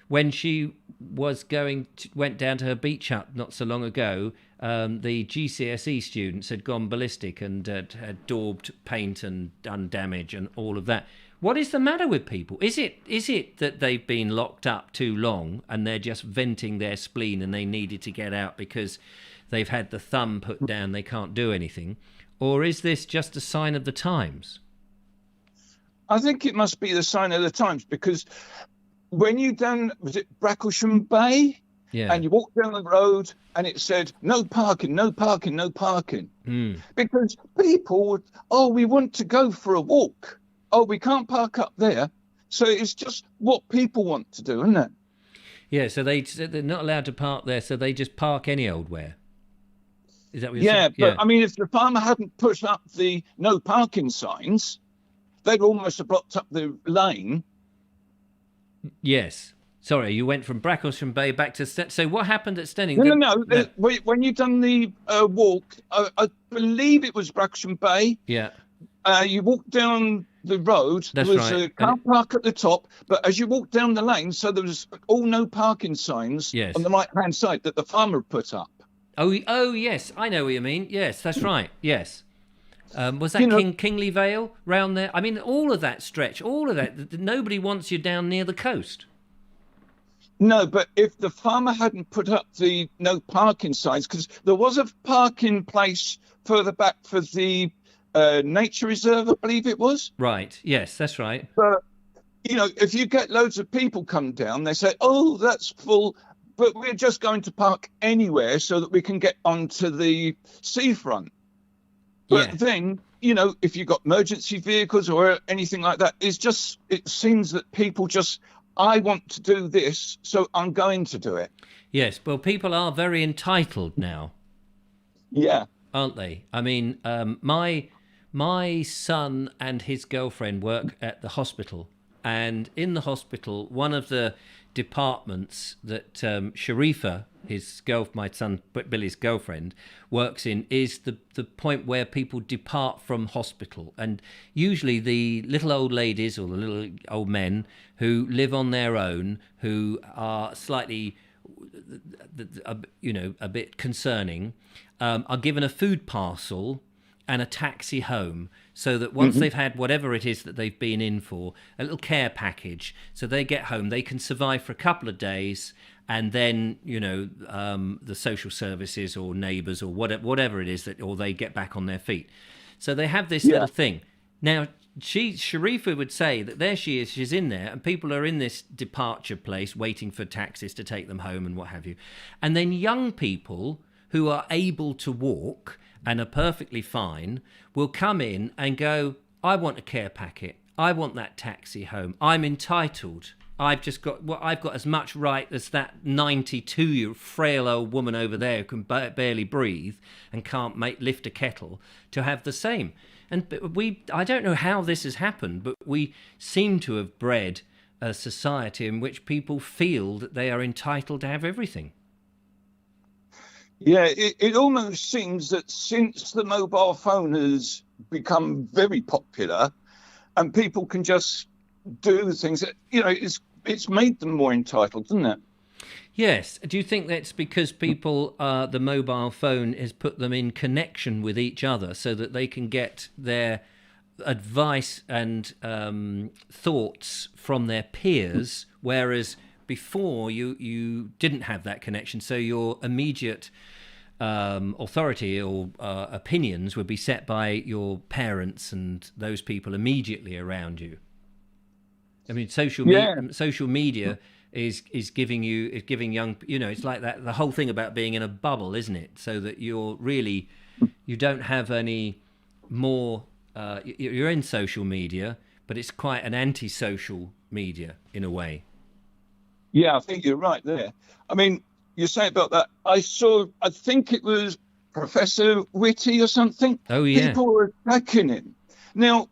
when she went down to her beach hut not so long ago, the GCSE students had gone ballistic and had daubed paint and done damage and all of that. What is the matter with people? Is it that they've been locked up too long and they're just venting their spleen and they needed to get out because they've had the thumb put down, they can't do anything? Or is this just a sign of the times? I think it must be the sign of the times, because when you was it Bracklesham Bay? Yeah. And you walked down the road and it said, no parking, no parking, no parking. Because people we want to go for a walk. Oh, we can't park up there. So it's just what people want to do, isn't it? Yeah, so they're not allowed to park there, so they just park any old where. Is that what you're saying? Yeah, but I mean, if the farmer hadn't put up the no parking signs, they'd almost have blocked up the lane. Yes. Sorry, you went from Bracklesham Bay back to... So what happened at Stenning? No. When you done the walk, I believe it was Bracklesham Bay. Yeah. You walked down the road. That's there was right. a car park at the top, but as you walked down the lane, so there was all no parking signs Yes. on the right-hand side that the farmer put up. Oh, yes, I know what you mean. Yes, that's right. Yes. Was that Kingley Vale round there? I mean, all of that stretch, all of that. Nobody wants you down near the coast. No, but if the farmer hadn't put up the no parking signs, because there was a parking place further back for the nature reserve, I believe it was. Right. Yes, that's right. But, if you get loads of people come down, they say, oh, that's full, but we're just going to park anywhere so that we can get onto the seafront. But then, if you've got emergency vehicles or anything like that, it seems that people just, I want to do this, so I'm going to do it. Yes, well, people are very entitled now. Yeah. aren't they? I mean, my son and his girlfriend work at the hospital, and in the hospital, one of the departments that Sharifa, my son Billy's girlfriend, works in, is the point where people depart from hospital, and usually the little old ladies or the little old men who live on their own, who are slightly, a bit concerning, are given a food parcel and a taxi home, so that once they've had whatever it is that they've been in for, a little care package, so they get home, they can survive for a couple of days, and then the social services or neighbours or whatever it is or they get back on their feet. So they have this little thing. Now, Sharifa would say that there she is, she's in there, and people are in this departure place waiting for taxis to take them home and what have you. And then young people who are able to walk and are perfectly fine will come in and go, I want a care packet. I want that taxi home. I'm entitled. I've got as much right as that 92-year-old frail old woman over there who can barely breathe and can't lift a kettle to have the same. And I don't know how this has happened, but we seem to have bred a society in which people feel that they are entitled to have everything. Yeah, it almost seems that since the mobile phone has become very popular and people can just do things, that, it's made them more entitled, isn't it? Yes. Do you think that's because people, the mobile phone has put them in connection with each other so that they can get their advice and thoughts from their peers, whereas before you didn't have that connection, so your immediate authority or opinions would be set by your parents and those people immediately around you? I mean, social media is giving young, it's like that, the whole thing about being in a bubble, isn't it? So that you don't have any more, you're in social media, but it's quite an anti-social media in a way. Yeah, I think you're right there. I mean, you say about that. I think it was Professor Whitty or something. Oh, yeah. People were attacking him. Now,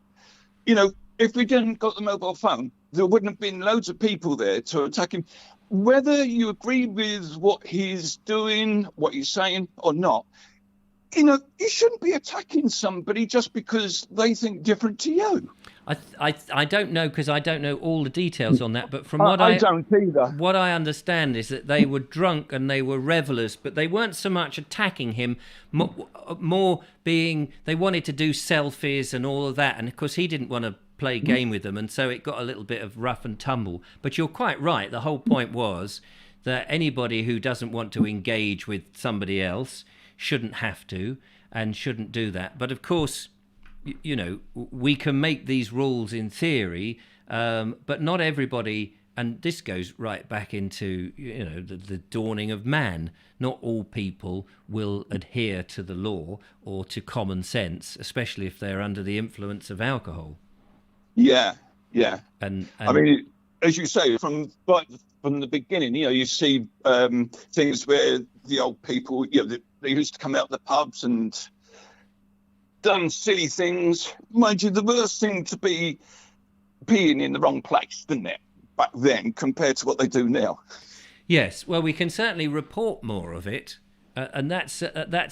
if we didn't got the mobile phone, there wouldn't have been loads of people there to attack him. Whether you agree with what he's doing, what he's saying or not, you shouldn't be attacking somebody just because they think different to you. I don't know, because I don't know all the details on that, but from what I don't either. What I understand is that they were drunk and they were revelers, but they weren't so much attacking him, more being they wanted to do selfies and all of that, and of course he didn't want to play a game with them, and so it got a little bit of rough and tumble. But you're quite right. The whole point was that anybody who doesn't want to engage with somebody else shouldn't have to and shouldn't do that. But of course, we can make these rules in theory, but not everybody, and this goes right back into the dawning of man. Not all people will adhere to the law or to common sense, especially if they're under the influence of alcohol. Yeah. And I mean, as you say, from the beginning, you see things where the old people, they used to come out the pubs and done silly things. Mind you, the worst thing to be being in the wrong place, didn't it, back then, compared to what they do now? Yes, well, we can certainly report more of it. And that's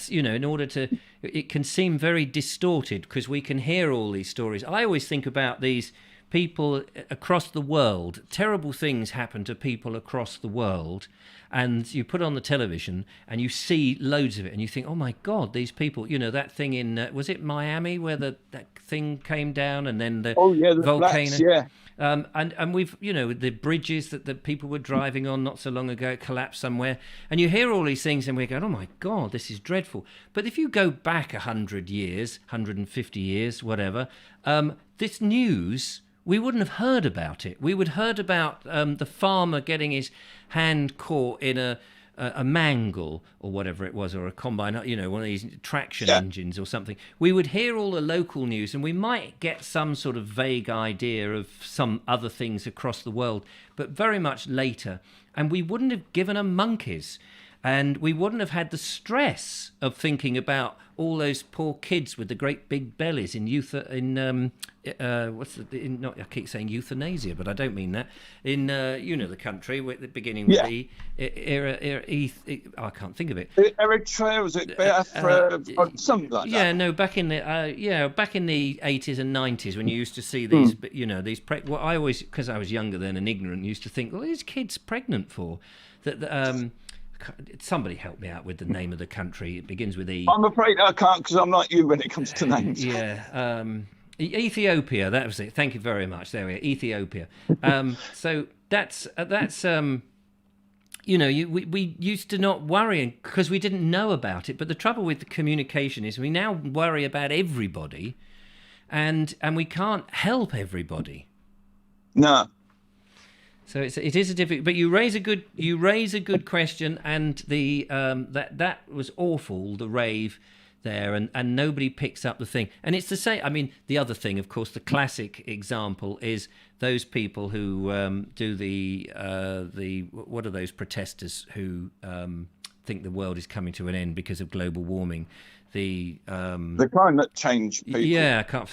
in order to, it can seem very distorted because we can hear all these stories. I always think about these people across the world. Terrible things happen to people across the world, and you put on the television and you see loads of it, and you think, oh my God, these people. That thing in was it Miami where that thing came down and then the volcano. Flats, yeah. And we've, the bridges that the people were driving on not so long ago collapsed somewhere. And you hear all these things and we're going, oh my God, this is dreadful. But if you go back 100 years, 150 years, whatever, this news, we wouldn't have heard about it. We would have heard about the farmer getting his hand caught in a mangle or whatever it was, or a combine, one of these traction engines or something. We would hear all the local news and we might get some sort of vague idea of some other things across the world, but very much later. And we wouldn't have given a monkeys. and we wouldn't have had the stress of thinking about all those poor kids with the great big bellies in I keep saying euthanasia, but I don't mean that. In the country beginning with the I can't think of it. Eritrea, was it Biafra, something like that? Yeah, no, back in the 80s and 90s when you used to see these, these. Well, I always, because I was younger then and ignorant, used to think, well, these kids pregnant for that. Somebody help me out with the name of the country. It begins with E. I'm afraid I can't because I'm like you when it comes to names. Yeah. Ethiopia, that was it. Thank you very much. There we are, Ethiopia. So that's we used to not worry because we didn't know about it. But the trouble with the communication is we now worry about everybody, and we can't help everybody. No. So it is a difficult. But you raise a good question, and the that was awful. The rave there, and nobody picks up the thing. And it's the same. I mean, the other thing, of course, the classic example is those people who do the what are those protesters who think the world is coming to an end because of global warming. The climate change people. Yeah, I can't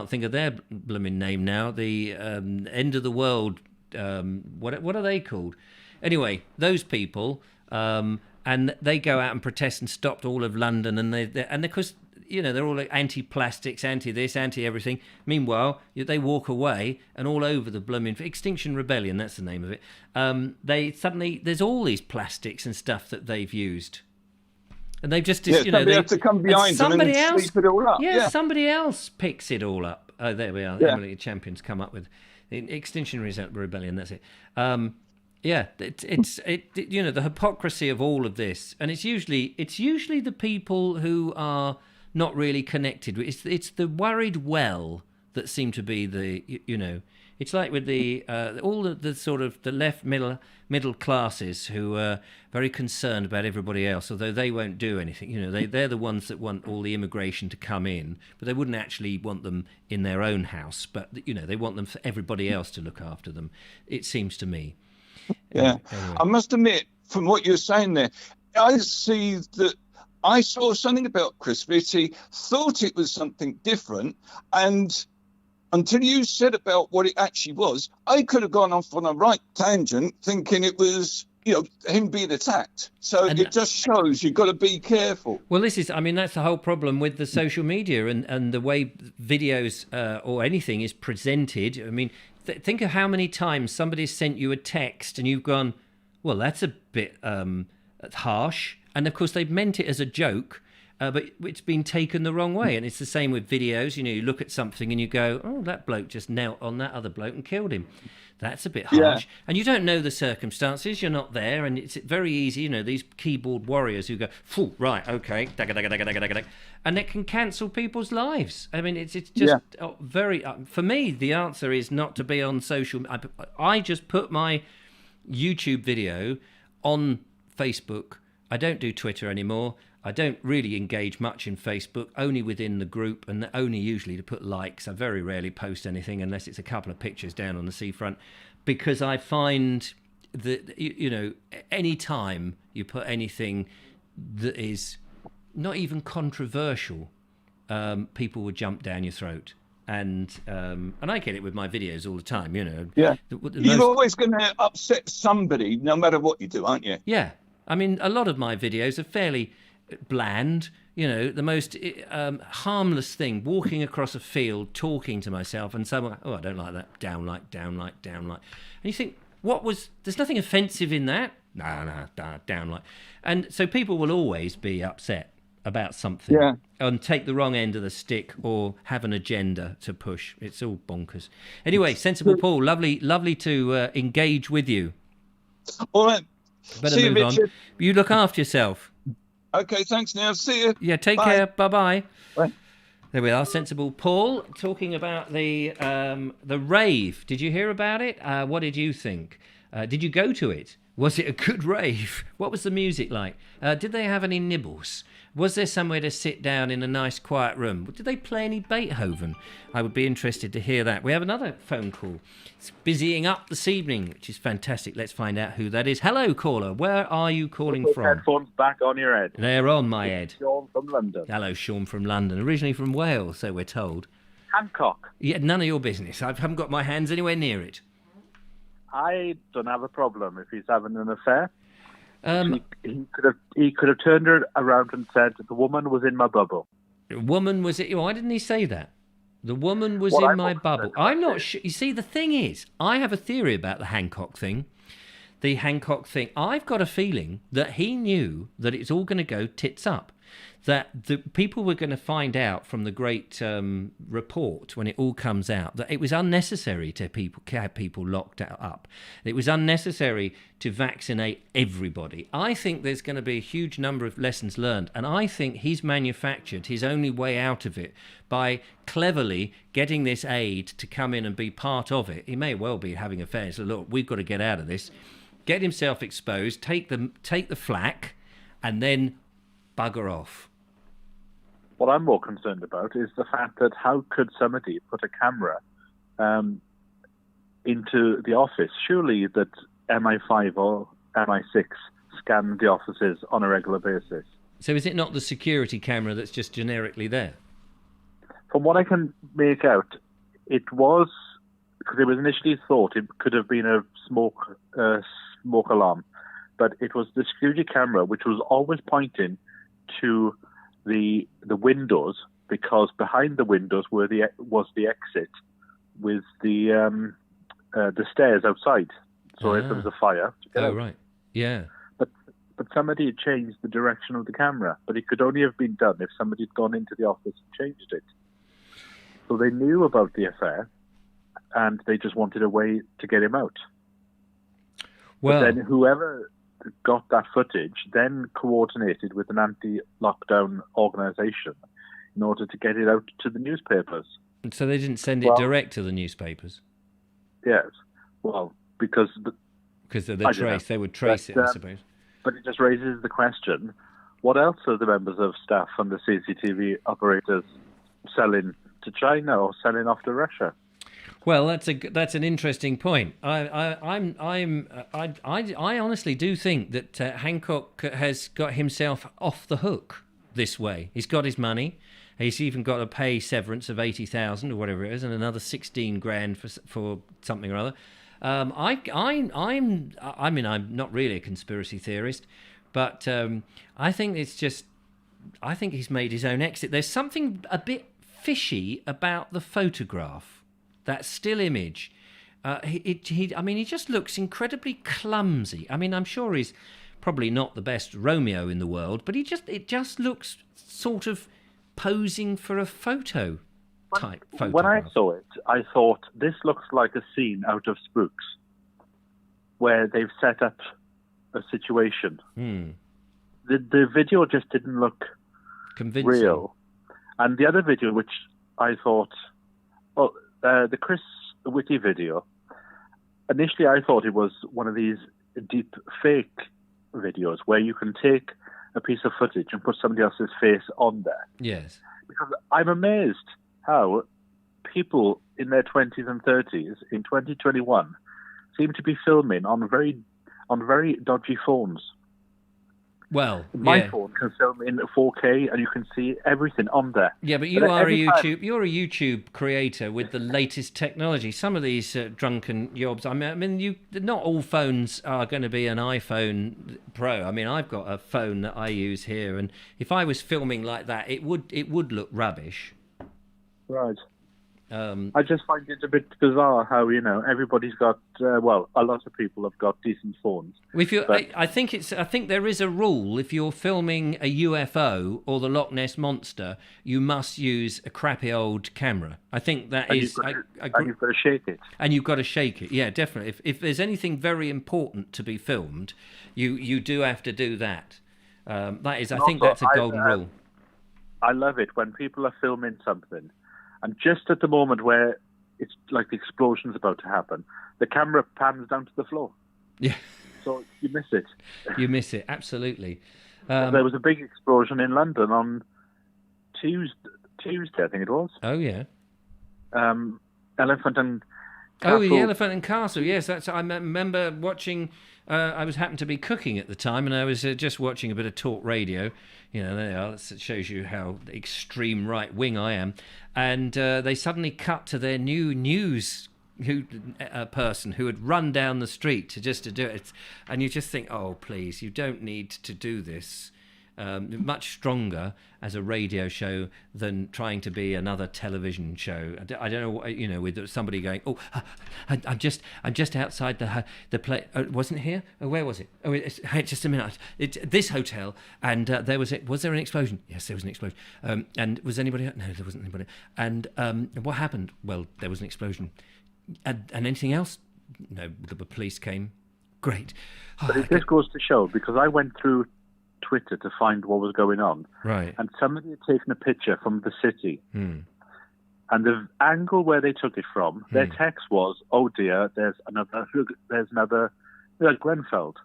think of their blooming name now. The end of the world. What are they called? Anyway, those people, and they go out and protest and stopped all of London, and and of course, they're all like anti-plastics, anti-this, anti-everything. Meanwhile, they walk away, and all over the blooming Extinction Rebellion, that's the name of it. They suddenly there's all these plastics and stuff that they've used. And they've just, somebody has to come behind them and sweep it all up. Yeah, somebody else picks it all up. Oh, there we are. Yeah. Emily Champion's come up with Extinction Rebellion. That's it. It's the hypocrisy of all of this, and it's usually the people who are not really connected. It's the worried well that seem to be the. It's like with the all the sort of the left middle classes who are very concerned about everybody else, although they won't do anything. They're the ones that want all the immigration to come in, but they wouldn't actually want them in their own house. But they want them for everybody else to look after them. It seems to me. Yeah, anyway. I must admit, from what you're saying there, I see that I saw something about Chris Vitti, thought it was something different, and until you said about what it actually was, I could have gone off on a right tangent thinking it was, him being attacked. So it just shows you've got to be careful. Well, that's the whole problem with the social media and the way videos or anything is presented. I mean, think of how many times somebody's sent you a text and you've gone, well, that's a bit harsh. And of course, they've meant it as a joke. But it's been taken the wrong way. And it's the same with videos. You look at something and you go, oh, that bloke just knelt on that other bloke and killed him. That's a bit harsh. Yeah. And you don't know the circumstances. You're not there. And it's very easy, these keyboard warriors who go, right, okay, and it can cancel people's lives. I mean, it's just very... for me, the answer is not to be on social... I just put my YouTube video on Facebook. I don't do Twitter anymore. I don't really engage much in Facebook, only within the group, and only usually to put likes. I very rarely post anything unless it's a couple of pictures down on the seafront, because I find that, any time you put anything that is not even controversial, people will jump down your throat. And I get it with my videos all the time, Yeah. You're always going to upset somebody, no matter what you do, aren't you? Yeah. I mean, a lot of my videos are fairly bland, the most harmless thing, walking across a field, talking to myself, and someone, I don't like that, down like. And you think, there's nothing offensive in that. No, down like. And so people will always be upset about something and take the wrong end of the stick or have an agenda to push. It's all bonkers. Anyway, Sensible Paul, lovely to engage with you. All right. Better See move you, on. Richard. You look after yourself. Okay, thanks now. See you. Yeah, take Bye. care. Bye-bye. Bye. There we are, Sensible Paul, talking about the rave. Did you hear about it? What did you think? Did you go to it? Was it a good rave? What was the music like? Did they have any nibbles? Was there somewhere to sit down in a nice quiet room? Did they play any Beethoven? I would be interested to hear that. We have another phone call. It's busying up this evening, which is fantastic. Let's find out who that is. Hello, caller. Where are you calling Put from? headphones back on your head. They're on my head. Sean from London. Hello, Sean from London. Originally from Wales, so we're told. Hancock. Yeah, none of your business. I haven't got my hands anywhere near it. I don't have a problem if he's having an affair. He could have turned her around and said the woman was in my bubble. Woman was it? Why didn't he say that? The woman was Well, in my bubble. I'm not sure. You see, the thing is, I have a theory about the Hancock thing. The Hancock thing. I've got a feeling that he knew that it's all going to go tits up. That the people were going to find out from the great report when it all comes out that it was unnecessary to have people locked up. It was unnecessary to vaccinate everybody. I think there's going to be a huge number of lessons learned, and I think he's manufactured his only way out of it by cleverly getting this aide to come in and be part of it. He may well be having affairs. So look, we've got to get out of this. Get himself exposed, take the flak, and then bugger off. What I'm more concerned about is the fact that how could somebody put a camera into the office? Surely that MI5 or MI6 scan the offices on a regular basis. So is it not the security camera that's just generically there? From what I can make out, it was, because it was initially thought it could have been a smoke alarm, but it was the security camera which was always pointing to the windows, because behind the windows was the exit with the stairs outside. So if there was a fire, to get out. Right, yeah. But somebody had changed the direction of the camera, but it could only have been done if somebody had gone into the office and changed it. So they knew about the affair, and they just wanted a way to get him out. Well, but then whoever got that footage then coordinated with an anti-lockdown organisation in order to get it out to the newspapers. So they didn't send it direct to the newspapers? Yes. Well, because they would trace it, I suppose. But it just raises the question, what else are the members of staff and the CCTV operators selling to China or selling off to Russia? Well, that's an interesting point. I honestly do think that Hancock has got himself off the hook this way. He's got his money. He's even got to pay severance of 80,000 or whatever it is, and another 16 grand for something or other. I'm not really a conspiracy theorist, but I think he's made his own exit. There's something a bit fishy about the photograph. That still image, he just looks incredibly clumsy. I mean, I'm sure he's probably not the best Romeo in the world, but it just looks sort of posing for a photo type photograph. When I saw it, I thought this looks like a scene out of Spooks, where they've set up a situation. The video just didn't look convincing, real, and the other video, which I thought, the Chris Whitty video, initially I thought it was one of these deep fake videos where you can take a piece of footage and put somebody else's face on there. Yes. Because I'm amazed how people in their 20s and 30s in 2021 seem to be filming on very dodgy phones. Well, my phone can film in 4K, and you can see everything on there. Yeah, but you're a YouTube creator with the latest technology. Some of these drunken yobs. I mean, not all phones are going to be an iPhone Pro. I mean, I've got a phone that I use here, and if I was filming like that, it would look rubbish. Right. I just find it a bit bizarre how, everybody's got, a lot of people have got decent phones. I think there is a rule. If you're filming a UFO or the Loch Ness Monster, you must use a crappy old camera. I think that and is... And you've got to shake it. And you've got to shake it, yeah, definitely. If there's anything very important to be filmed, you do have to do that. That is, I think that's a golden rule. I love it when people are filming something, and just at the moment where it's like the explosion's about to happen, the camera pans down to the floor. Yeah. So you miss it. You miss it, absolutely. There was a big explosion in London on Tuesday, I think it was. Oh yeah. Elephant and Oh, the Castle. Elephant and Castle. Yes, that's. I remember watching. I happened to be cooking at the time, and I was just watching a bit of talk radio. You know, there they are. That shows you how extreme right wing I am. And they suddenly cut to their new news person who had run down the street to do it, and you just think, oh please, you don't need to do this. Much stronger as a radio show than trying to be another television show. I don't know, you know, with somebody going, oh, I'm just outside the play. Wasn't here? Oh, where was it? Oh, just a minute. This hotel, and was there an explosion? Yes, there was an explosion. And was anybody? No, there wasn't anybody. And what happened? Well, there was an explosion. And anything else? No, the police came. Great. But this goes to show, because I went through Twitter to find what was going on. Right. And somebody had taken a picture from the city. And the angle where they took it from, their text was, oh dear, there's another Grenfell.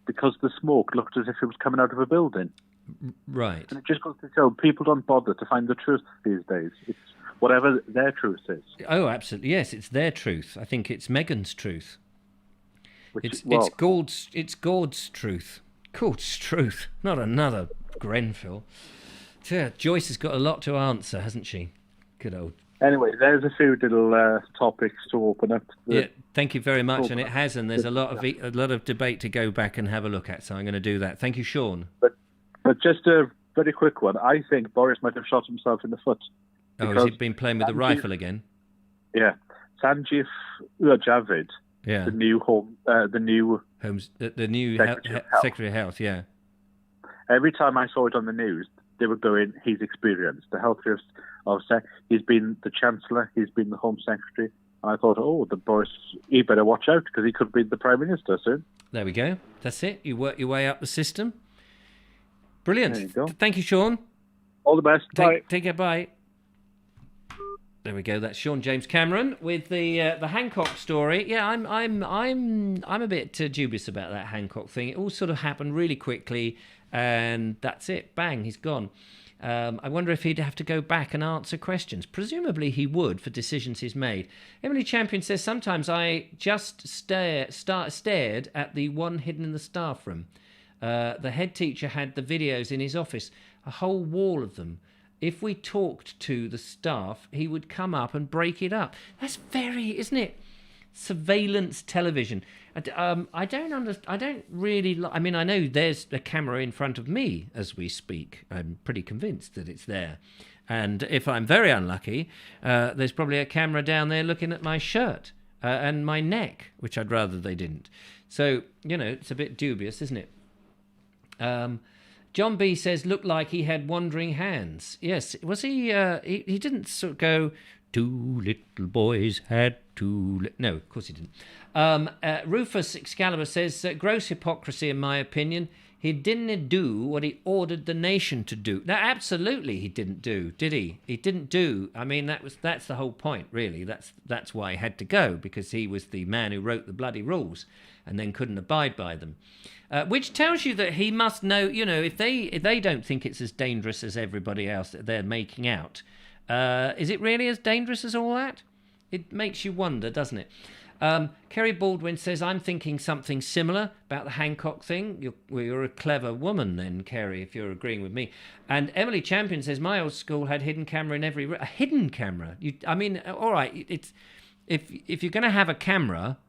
Because the smoke looked as if it was coming out of a building. Right. And it just goes to show people don't bother to find the truth these days. It's whatever their truth is. Oh, absolutely. Yes, it's their truth. I think it's Meghan's truth. It's Gord's truth. Gord's truth, not another Grenfell. Yeah, Joyce has got a lot to answer, hasn't she? Good old. Anyway, there's a few little topics to open up. Yeah, thank you very much, and it has, and there's a lot of debate to go back and have a look at. So I'm going to do that. Thank you, Sean. But just a very quick one. I think Boris might have shot himself in the foot. Oh, has he been playing with the rifle again? Yeah, Sanjeev Javid. Yeah. The new Secretary of Health. Yeah. Every time I saw it on the news, they were going, he's experienced. The health officer, he's been the Chancellor, he's been the Home Secretary. And I thought, oh, the Boris, he better watch out because he could be the Prime Minister soon. There we go. That's it. You work your way up the system. Brilliant. There you go. Thank you, Sean. All the best. Bye. Take care. Bye. There we go. That's Sean James Cameron with the Hancock story. Yeah, I'm a bit dubious about that Hancock thing. It all sort of happened really quickly, and that's it. Bang, he's gone. I wonder if he'd have to go back and answer questions. Presumably he would for decisions he's made. Emily Champion says, sometimes I just stared at the one hidden in the staff room. The head teacher had the videos in his office, a whole wall of them. If we talked to the staff, he would come up and break it up. That's very, isn't it? Surveillance television. I don't really. I mean, I know there's a camera in front of me as we speak. I'm pretty convinced that it's there. And if I'm very unlucky, there's probably a camera down there looking at my shirt and my neck, which I'd rather they didn't. So, you know, it's a bit dubious, isn't it? John B says, looked like he had wandering hands. Yes, was he? He didn't sort of go, two little boys had two... No, of course he didn't. Rufus Excalibur says, gross hypocrisy in my opinion. He didn't do what he ordered the nation to do. No, absolutely he didn't do, did he? He didn't do. I mean, that's the whole point, really. That's why he had to go, because he was the man who wrote the bloody rules and then couldn't abide by them. Which tells you that he must know, you know, if they don't think it's as dangerous as everybody else that they're making out, is it really as dangerous as all that? It makes you wonder, doesn't it? Kerry Baldwin says, I'm thinking something similar about the Hancock thing. You're a clever woman then, Kerry, if you're agreeing with me. And Emily Champion says, my old school had hidden camera in every room. A hidden camera? I mean, all right, it's if you're going to have a camera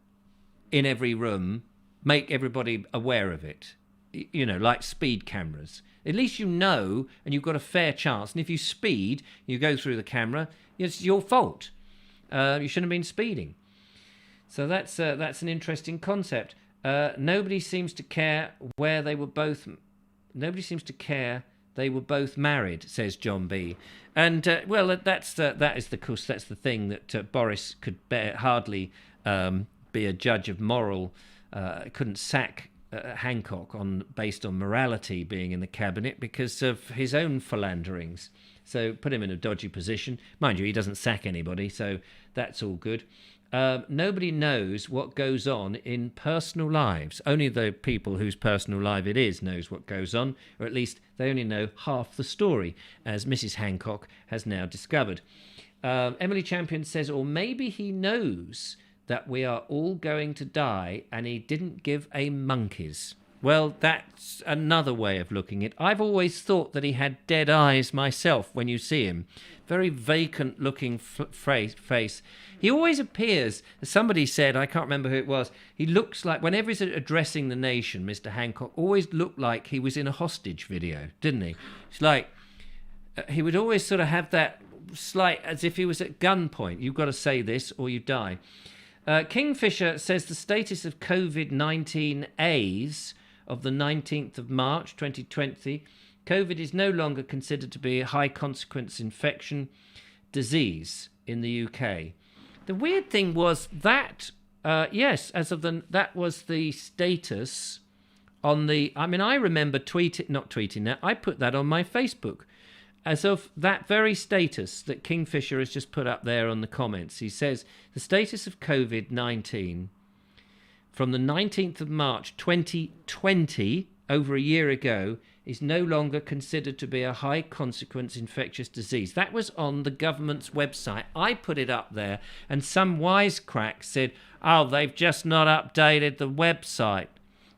in every room, make everybody aware of it. You know, like speed cameras. At least you know, and you've got a fair chance. And if you speed, you go through the camera, it's your fault. You shouldn't have been speeding. So that's an interesting concept. Nobody seems to care where they were both. Nobody seems to care they were both married, says John B. And well, that's the thing that Boris could hardly be a judge of moral. Couldn't sack Hancock based on morality being in the cabinet because of his own philanderings. So put him in a dodgy position. Mind you, he doesn't sack anybody, so that's all good. nobody knows what goes on in personal lives. Only the people whose personal life it is knows what goes on, or at least they only know half the story, as Mrs. Hancock has now discovered. Emily Champion says, or maybe he knows that we are all going to die and he didn't give a monkey's. Well, that's another way of looking at it. I've always thought that he had dead eyes myself when you see him. Very vacant looking face. He always appears, as somebody said, I can't remember who it was, he looks like, whenever he's addressing the nation, Mr. Hancock always looked like he was in a hostage video, didn't he? It's like, he would always sort of have that slight, as if he was at gunpoint. You've got to say this or you die. Kingfisher says the status of COVID-19 A's of the 19th of March 2020, COVID is no longer considered to be a high consequence infection disease in the UK. The weird thing was that, yes, that was the status on the, I mean, I remember not tweeting that, I put that on my Facebook. As of that very status that Kingfisher has just put up there on the comments, he says the status of COVID-19 from the 19th of March 2020, over a year ago, is no longer considered to be a high consequence infectious disease. That was on the government's website. I put it up there and some wisecrack said, oh, they've just not updated the website.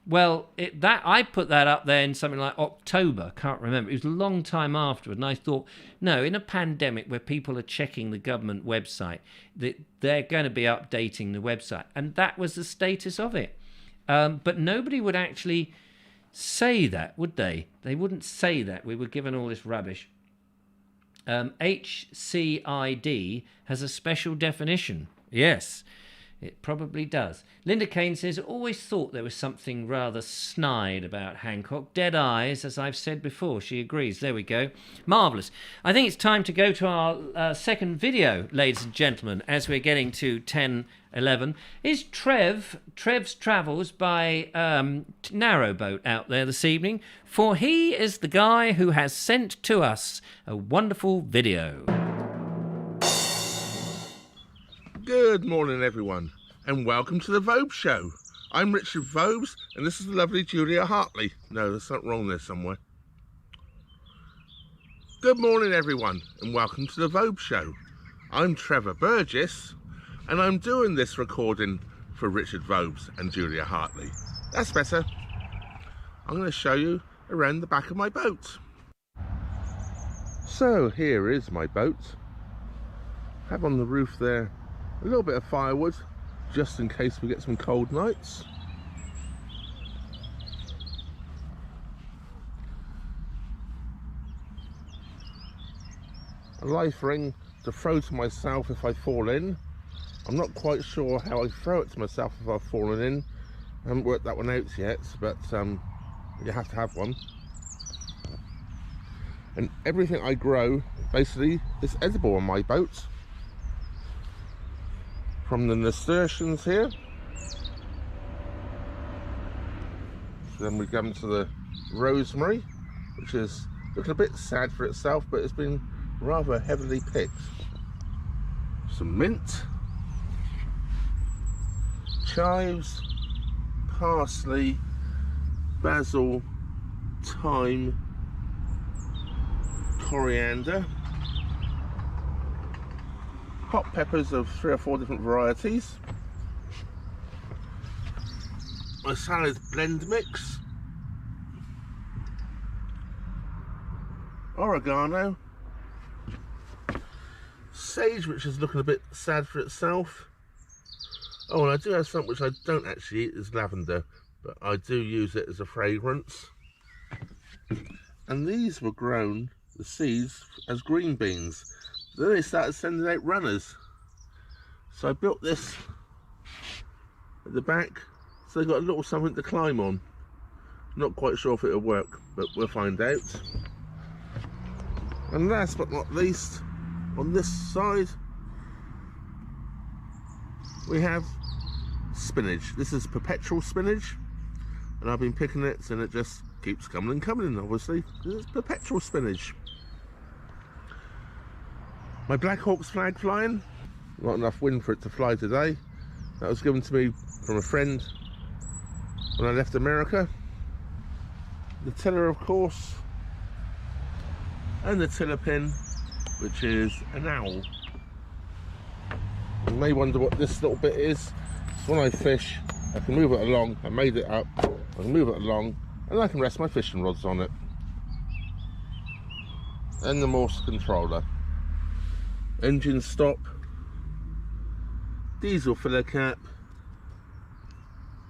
Well, I put that up there in something like October, can't remember. It was a long time afterward, and I thought, no, in a pandemic where people are checking the government website, they're going to be updating the website. And that was the status of it. But nobody would actually say that, would they? They wouldn't say that. We were given all this rubbish. HCID has a special definition. Yes. It probably does. Linda Kane says, always thought there was something rather snide about Hancock. Dead eyes, as I've said before. She agrees. There we go. Marvellous. I think it's time to go to our second video, ladies and gentlemen, as we're getting to 10:11. Is Trev's Travels by Narrowboat out there this evening? For he is the guy who has sent to us a wonderful video. Good morning, everyone, and welcome to the Vobes Show. I'm Richard Vobes, and this is the lovely Julia Hartley. No, there's something wrong there somewhere. Good morning, everyone, and welcome to the Vobes Show. I'm Trevor Burgess, and I'm doing this recording for Richard Vobes and Julia Hartley. That's better. I'm going to show you around the back of my boat. So, here is my boat. I have on the roof there a little bit of firewood, just in case we get some cold nights. A life ring to throw to myself if I fall in. I'm not quite sure how I throw it to myself if I've fallen in. I haven't worked that one out yet, but you have to have one. And everything I grow basically is edible on my boat. From the nasturtiums here, then we come to the rosemary, which is looking a bit sad for itself, but it's been rather heavily picked. Some mint, chives, parsley, basil, thyme, coriander, hot peppers of 3 or 4 different varieties, my salad blend mix, oregano, sage, which is looking a bit sad for itself. Oh, and I do have something which I don't actually eat, is lavender, but I do use it as a fragrance. And these were grown, the seeds, as green beans. Then they started sending out runners, so I built this at the back, so they got a little something to climb on. Not quite sure if it'll work, but we'll find out. And last but not least, on this side we have spinach. This is perpetual spinach, and I've been picking it and it just keeps coming and coming, obviously, because it's perpetual spinach. My Black Hawk's flag flying. Not enough wind for it to fly today. That was given to me from a friend when I left America. The tiller, of course, and the tiller pin, which is an owl. You may wonder what this little bit is. It's when I fish, I can move it along. I made it up. I can move it along, and I can rest my fishing rods on it. And the Morse controller. Engine stop. Diesel filler cap.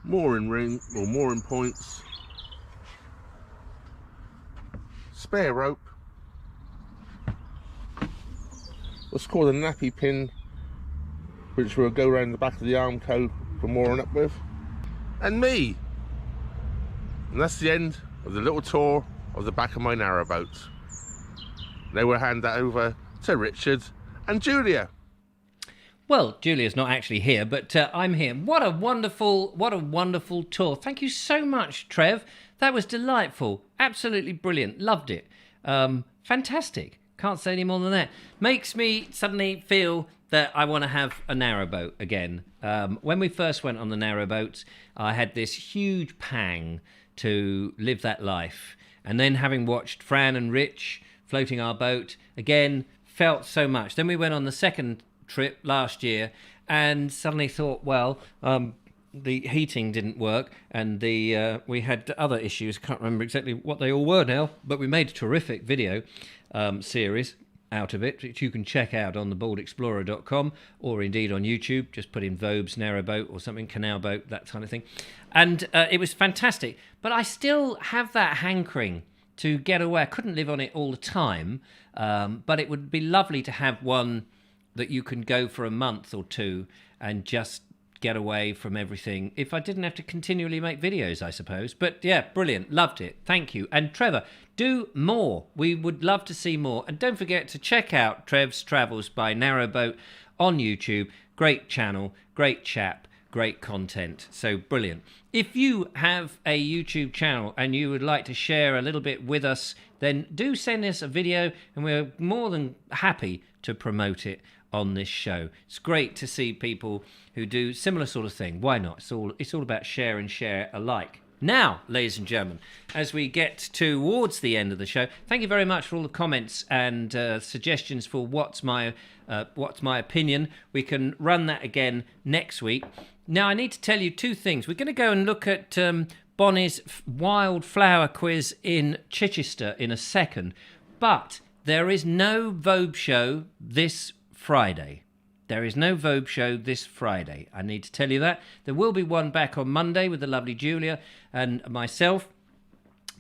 Mooring ring or mooring points. Spare rope. What's called a nappy pin, which will go around the back of the armco for mooring up with. And me. And that's the end of the little tour of the back of my narrowboat. Now we'll hand that over to Richard and Julia. Well, Julia's not actually here, but I'm here. What a wonderful tour. Thank you so much, Trev. That was delightful. Absolutely brilliant. Loved it. Fantastic. Can't say any more than that. Makes me suddenly feel that I want to have a narrowboat again. When we first went on the narrowboat, I had this huge pang to live that life. And then having watched Fran and Rich floating our boat, again, felt so much. Then we went on the second trip last year and suddenly thought, well, the heating didn't work and we had other issues. Can't remember exactly what they all were now, but we made a terrific video series out of it, which you can check out on theboardexplorer.com or indeed on YouTube. Just put in Vobes Narrowboat or something, Canal Boat, that kind of thing. And it was fantastic. But I still have that hankering to get away. I couldn't live on it all the time, but it would be lovely to have one that you can go for a month or two and just get away from everything. If I didn't have to continually make videos, I suppose. But yeah, brilliant. Loved it. Thank you. And Trevor, do more. We would love to see more. And don't forget to check out Trev's Travels by Narrowboat on YouTube. Great channel, great chap, great content. So brilliant. If you have a YouTube channel and you would like to share a little bit with us, then do send us a video and we're more than happy to promote it on this show. It's great to see people who do similar sort of thing. Why not? It's all about share and share alike. Now, ladies and gentlemen, as we get towards the end of the show, thank you very much for all the comments and suggestions for what's my opinion. We can run that again next week. Now, I need to tell you two things. We're going to go and look at Bonnie's wildflower quiz in Chichester in a second, but there is no Vobe show this Friday. There is no Vobe show this Friday. I need to tell you that. There will be one back on Monday with the lovely Julia and myself.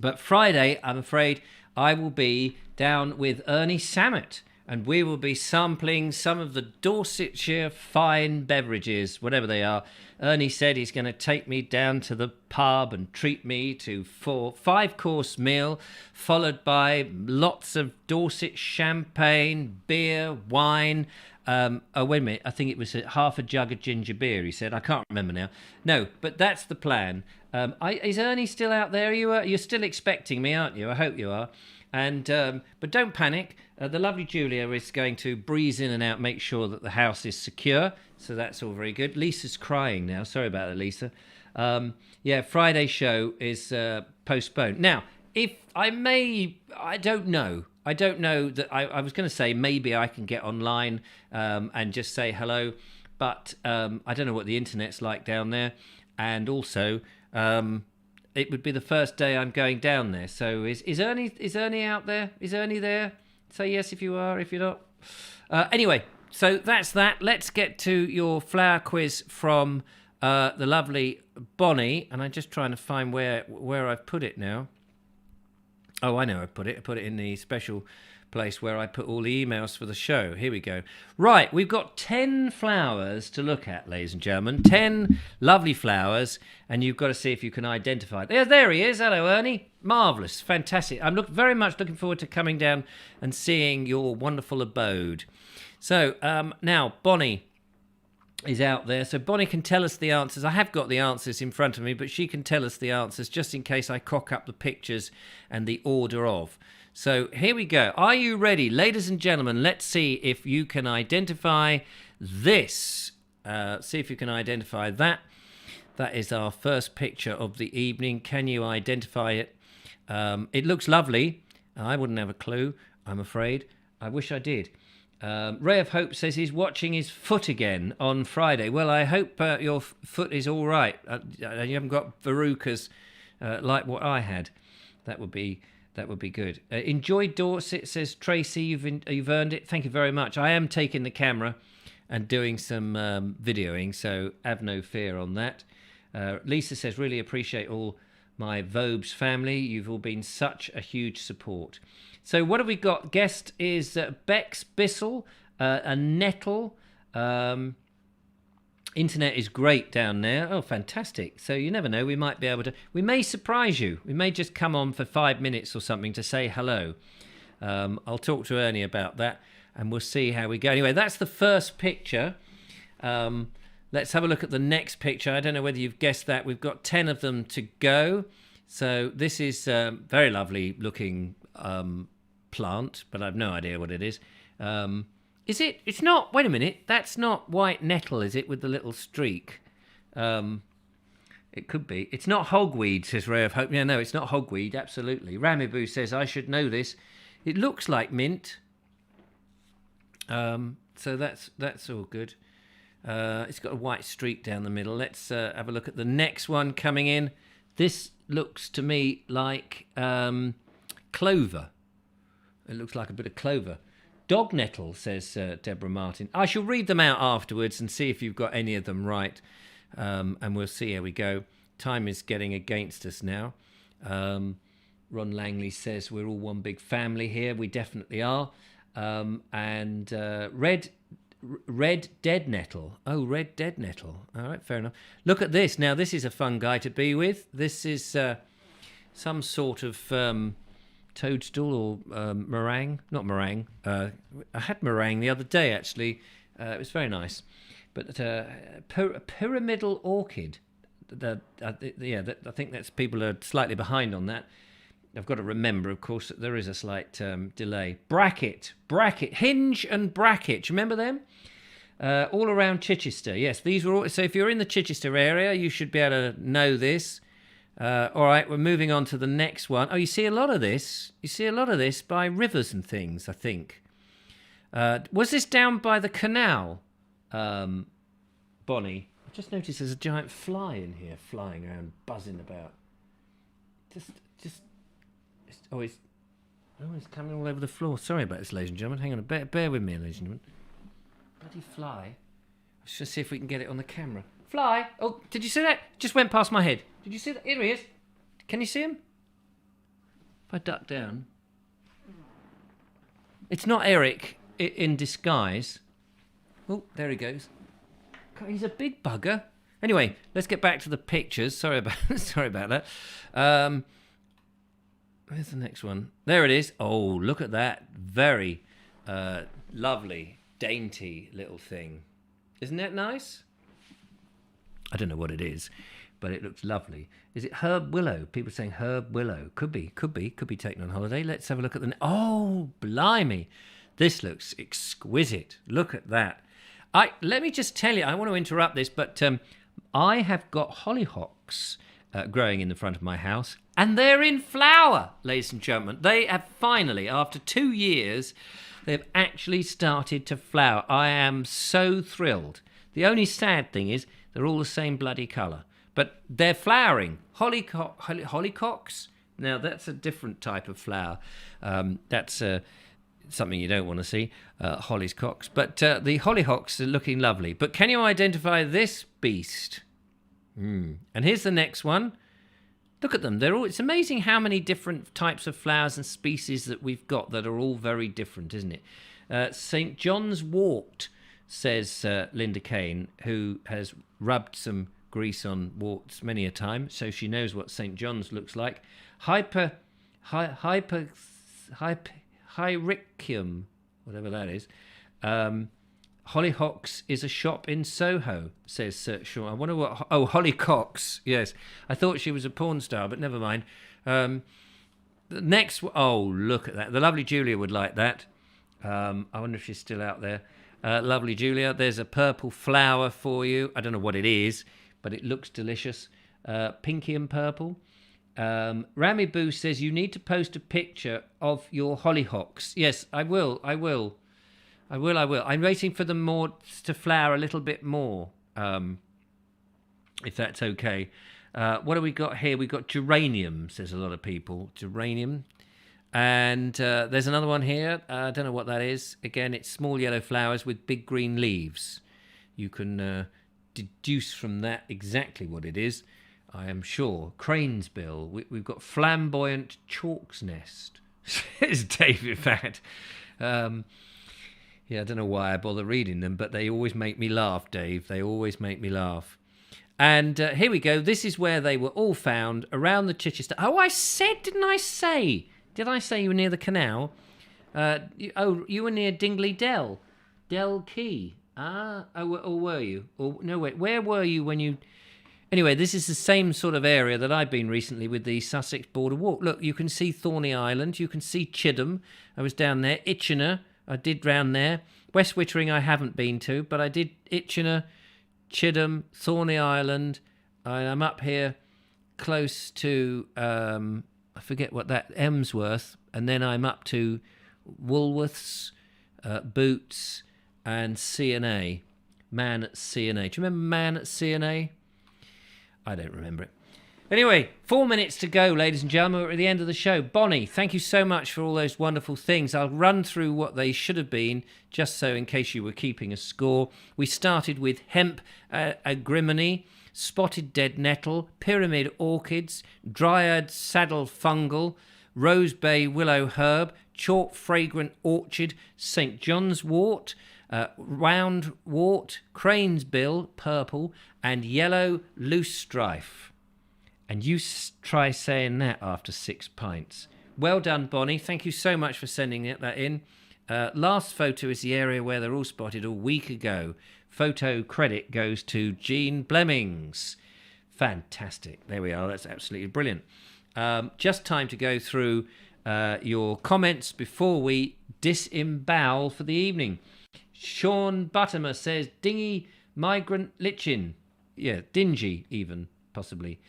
But Friday, I'm afraid, I will be down with Ernie Sammett. And we will be sampling some of the Dorsetshire fine beverages, whatever they are. Ernie said he's going to take me down to the pub and treat me to 5-course meal, followed by lots of Dorset champagne, beer, wine. Wait a minute, I think it was half a jug of ginger beer, he said. I can't remember now. No, but that's the plan. Is Ernie still out there? You're still expecting me, aren't you? I hope you are. And but don't panic. The lovely Julia is going to breeze in and out, make sure that the house is secure. So that's all very good. Lisa's crying now. Sorry about that, Lisa. Yeah, Friday's show is postponed. Now, if I may, I don't know. I don't know that I was going to say maybe I can get online and just say hello, but I don't know what the internet's like down there. And also, it would be the first day I'm going down there. So is Ernie out there? Is Ernie there? Say yes if you are, if you're not. Anyway, so that's that. Let's get to your flower quiz from the lovely Bonnie. And I'm just trying to find where I've put it now. Oh, I know I put it. I put it in the special place where I put all the emails for the show. Here we go. Right, we've got 10 flowers to look at, ladies and gentlemen. 10 lovely flowers, and you've got to see if you can identify it. There he is. Hello, Ernie. Marvellous. Fantastic. I'm very much looking forward to coming down and seeing your wonderful abode. So, now, Bonnie is out there. So Bonnie can tell us the answers. I have got the answers in front of me, but she can tell us the answers just in case I cock up the pictures and the order of. So here we go. Are you ready? Ladies and gentlemen, let's see if you can identify this. See if you can identify that. That is our first picture of the evening. Can you identify it? It looks lovely. I wouldn't have a clue, I'm afraid. I wish I did. Ray of Hope says he's watching his foot again on Friday. Well, I hope your foot is all right. You haven't got verrucas like what I had. That would be good. Enjoy Dorset, says Tracy. You've earned it. Thank you very much. I am taking the camera and doing some videoing, so have no fear on that. Lisa says, really appreciate all my Vobes family. You've all been such a huge support. So what have we got? Guest is Bex Bissell, a Nettle. Internet is great down there. Oh, fantastic. So you never know. We might be able to... We may surprise you. We may just come on for 5 minutes or something to say hello. I'll talk to Ernie about that and we'll see how we go. Anyway, that's the first picture. Let's have a look at the next picture. I don't know whether you've guessed that. We've got 10 of them to go. So this is a very lovely looking plant, but I've no idea what it is. Is it? It's not. Wait a minute. That's not white nettle, is it, with the little streak? It could be. It's not hogweed, says Ray of Hope. Yeah, no, it's not hogweed, absolutely. Ramiboo says, I should know this. It looks like mint. So that's all good. It's got a white streak down the middle. Let's have a look at the next one coming in. This looks to me like clover. It looks like a bit of clover. Dog nettle, says Deborah Martin. I shall read them out afterwards and see if you've got any of them right. And we'll see how we go. Time is getting against us now. Ron Langley says we're all one big family here. We definitely are. And red dead nettle. Oh, red dead nettle. All right, fair enough. Look at this. Now, this is a fun guy to be with. This is some sort of toadstool or meringue. Not meringue. I had meringue the other day, actually. It was very nice. But pyramidal orchid. I think that's people are slightly behind on that. I've got to remember, of course, that there is a slight delay. Bracket, hinge and bracket. Do you remember them? All around Chichester. Yes, these were all. So if you're in the Chichester area, you should be able to know this. All right, we're moving on to the next one. Oh, you see a lot of this. You see a lot of this by rivers and things, I think. Was this down by the canal, Bonnie? I just noticed there's a giant fly in here, flying around, buzzing about. It's coming all over the floor. Sorry about this, ladies and gentlemen. Hang on, bear with me, ladies and gentlemen. Bloody fly. Let's just see if we can get it on the camera. Fly! Oh, did you see that? Just went past my head. Did you see that? Here he is. Can you see him? If I duck down. It's not Eric in disguise. Oh, there he goes. God, he's a big bugger. Anyway, let's get back to the pictures. Sorry about that. Where's the next one? There it is. Oh, look at that. Very lovely, dainty little thing. Isn't that nice? I don't know what it is, but it looks lovely. Is it herb willow? People saying herb willow. Could be taken on holiday. Let's have a look at the... Oh, blimey. This looks exquisite. Look at that. Let me just tell you, I want to interrupt this, but I have got hollyhocks growing in the front of my house, and they're in flower, ladies and gentlemen. They have finally, after 2 years, they've actually started to flower. I am so thrilled. The only sad thing is they're all the same bloody colour, but they're flowering. Hollyhocks? Now, that's a different type of flower. That's something you don't want to see, hollyhocks. But the hollyhocks are looking lovely. But can you identify this beast? And here's the next one. Look at them. It's amazing how many different types of flowers and species that we've got that are all very different, isn't it? St. John's wort, says Linda Kane, who has rubbed some grease on warts many a time, so she knows what St. John's looks like. Hyricium, whatever that is. Hollyhocks is a shop in Soho, says Sean. I wonder what... Oh, Holly Cox, yes. I thought she was a porn star, but never mind. The next, oh, look at that. The lovely Julia would like that. I wonder if she's still out there. Lovely Julia, there's a purple flower for you. I don't know what it is, but it looks delicious. Pinky and purple. Rami Boo says you need to post a picture of your hollyhocks. Yes, I will. I'm waiting for them more to flower a little bit more, if that's okay. What have we got here? We've got geranium, says a lot of people. Geranium. And there's another one here. I don't know what that is. Again, it's small yellow flowers with big green leaves. You can deduce from that exactly what it is, I am sure. Crane's bill. We've got flamboyant chalk's nest, says David Fat. Yeah, I don't know why I bother reading them, but they always make me laugh, Dave. They always make me laugh. And here we go. This is where they were all found, around the Chichester. Oh, I said, didn't I say? Did I say you were near the canal? You were near Dingley Dell. Dell Key. Or were you? Or no, wait, where were you when you... Anyway, this is the same sort of area that I've been recently with the Sussex Border Walk. Look, you can see Thorney Island. You can see Chidham. I was down there. Itchenor, I did round there. West Wittering I haven't been to, but I did Itchenor, Chidham, Thorney Island. I'm up here close to... I forget what that, Emsworth, and then I'm up to Woolworths, Boots, and C&A. Man at C&A. Do you remember Man at C&A? I don't remember it. Anyway, 4 minutes to go, ladies and gentlemen. We're at the end of the show. Bonnie, thank you so much for all those wonderful things. I'll run through what they should have been, just so in case you were keeping a score. We started with hemp agrimony, spotted dead nettle, pyramid orchids, dryad saddle fungal, rose bay willow herb, chalk fragrant orchid, St. John's wort, round wort, crane's bill, purple, and yellow loosestrife. And you try saying that after 6 pints. Well done, Bonnie. Thank you so much for sending that in. Last photo is the area where they're all spotted a week ago. Photo credit goes to Jean Blemmings. Fantastic. There we are. That's absolutely brilliant. Just time to go through your comments before we disembowel for the evening. Sean Buttermer says, dingy migrant lichin. Yeah, dingy even, possibly.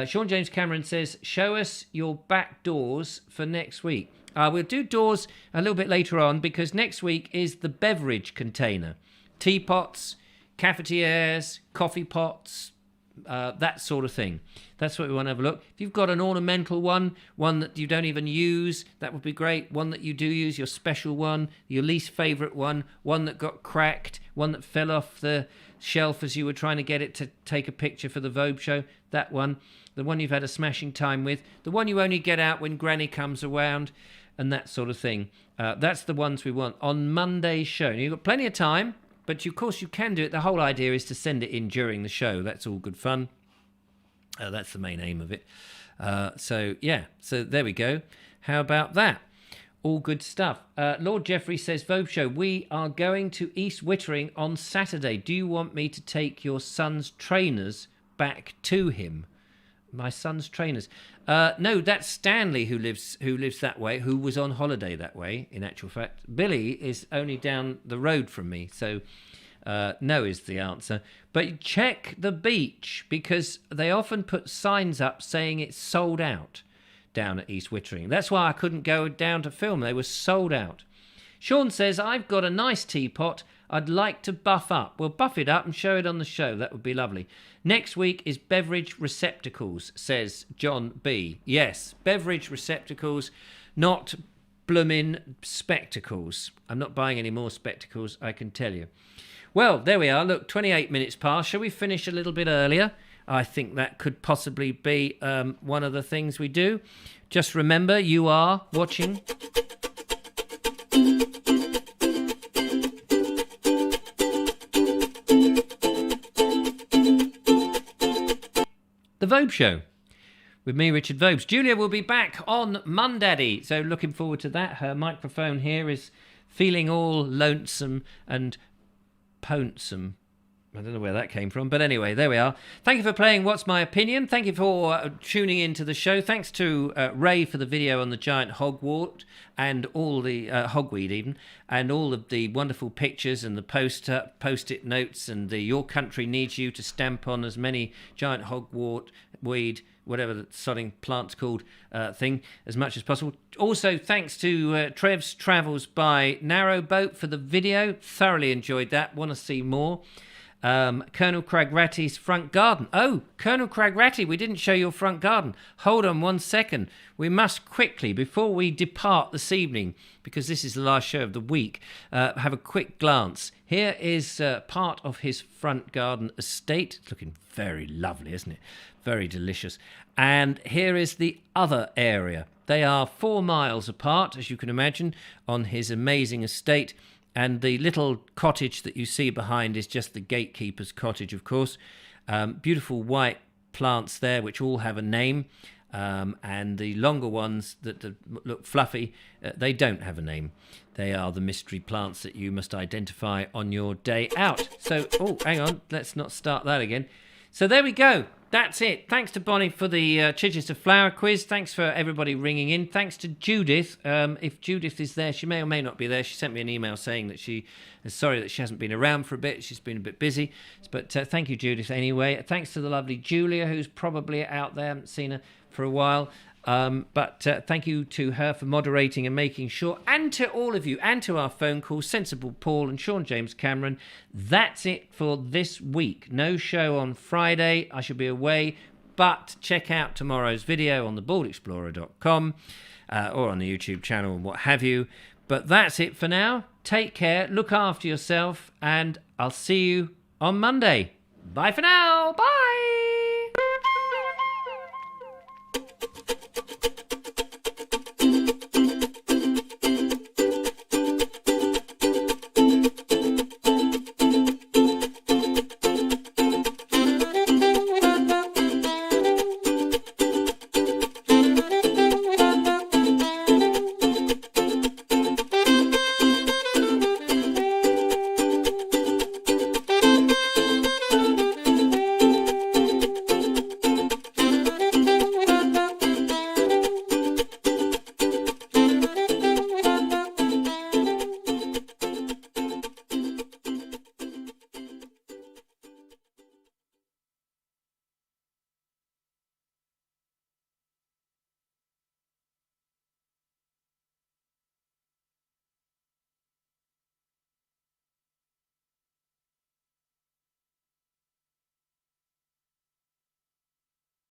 Sean James Cameron says, show us your back doors for next week. We'll do doors a little bit later on because next week is the beverage container. Teapots, cafetières, coffee pots, that sort of thing. That's what we want to have a look. If you've got an ornamental one that you don't even use, that would be great. One that you do use, your special one, your least favourite one that got cracked, one that fell off the shelf as you were trying to get it to take a picture for the Vobes show, that one. The one you've had a smashing time with, the one you only get out when Granny comes around, and that sort of thing. That's the ones we want on Monday's show. Now, you've got plenty of time. But of course you can do it. The whole idea is to send it in during the show. That's all good fun. That's the main aim of it. So there we go. How about that? All good stuff. Lord Jeffrey says, Vogue Show, we are going to East Wittering on Saturday. Do you want me to take your son's trainers back to him? My son's trainers. No, that's Stanley who lives that way, who was on holiday that way, in actual fact. Billy is only down the road from me, so no is the answer. But check the beach, because they often put signs up saying it's sold out down at East Wittering. That's why I couldn't go down to film. They were sold out. Sean says, I've got a nice teapot I'd like to buff up. We'll buff it up and show it on the show. That would be lovely. Next week is beverage receptacles, says John B. Yes, beverage receptacles, not bloomin' spectacles. I'm not buying any more spectacles, I can tell you. Well, there we are. Look, 28 minutes past. Shall we finish a little bit earlier? I think that could possibly be one of the things we do. Just remember, you are watching... The Vobes Show with me, Richard Vobes. Julia will be back on Monday, so looking forward to that. Her microphone here is feeling all lonesome and ponesome. I don't know where that came from, but anyway, there we are. Thank you for playing What's My Opinion. Thank you for tuning into the show. Thanks to Ray for the video on the giant hogwart and all the hogweed even, and all of the wonderful pictures and the post-it notes and the Your Country Needs You to stamp on as many giant hogwart, weed, whatever the sodding plant's called, thing, as much as possible. Also, thanks to Trev's Travels by Narrowboat for the video. Thoroughly enjoyed that. Want to see more. Colonel Cragratty's front garden. Oh, Colonel Cragratty, we didn't show your front garden. Hold on 1 second. We must quickly, before we depart this evening, because this is the last show of the week, have a quick glance. Here is part of his front garden estate. It's looking very lovely, isn't it? Very delicious. And here is the other area. They are 4 miles apart, as you can imagine, on his amazing estate. And the little cottage that you see behind is just the gatekeeper's cottage, of course. Beautiful white plants there, which all have a name. And the longer ones that look fluffy, they don't have a name. They are the mystery plants that you must identify on your day out. So, oh, hang on, let's not start that again. So there we go. That's it. Thanks to Bonnie for the Chichester Flower Quiz. Thanks for everybody ringing in. Thanks to Judith. If Judith is there, she may or may not be there. She sent me an email saying that she is sorry that she hasn't been around for a bit. She's been a bit busy. But thank you, Judith, anyway. Thanks to the lovely Julia, who's probably out there. I haven't seen her for a while. But thank you to her for moderating and making sure, and to all of you, and to our phone calls, Sensible Paul and Sean James Cameron. That's it for this week. No show on Friday. I shall be away, but check out tomorrow's video on thebaldexplorer.com or on the YouTube channel and what have you. But that's it for now. Take care, look after yourself, and I'll see you on Monday. Bye for now. Bye.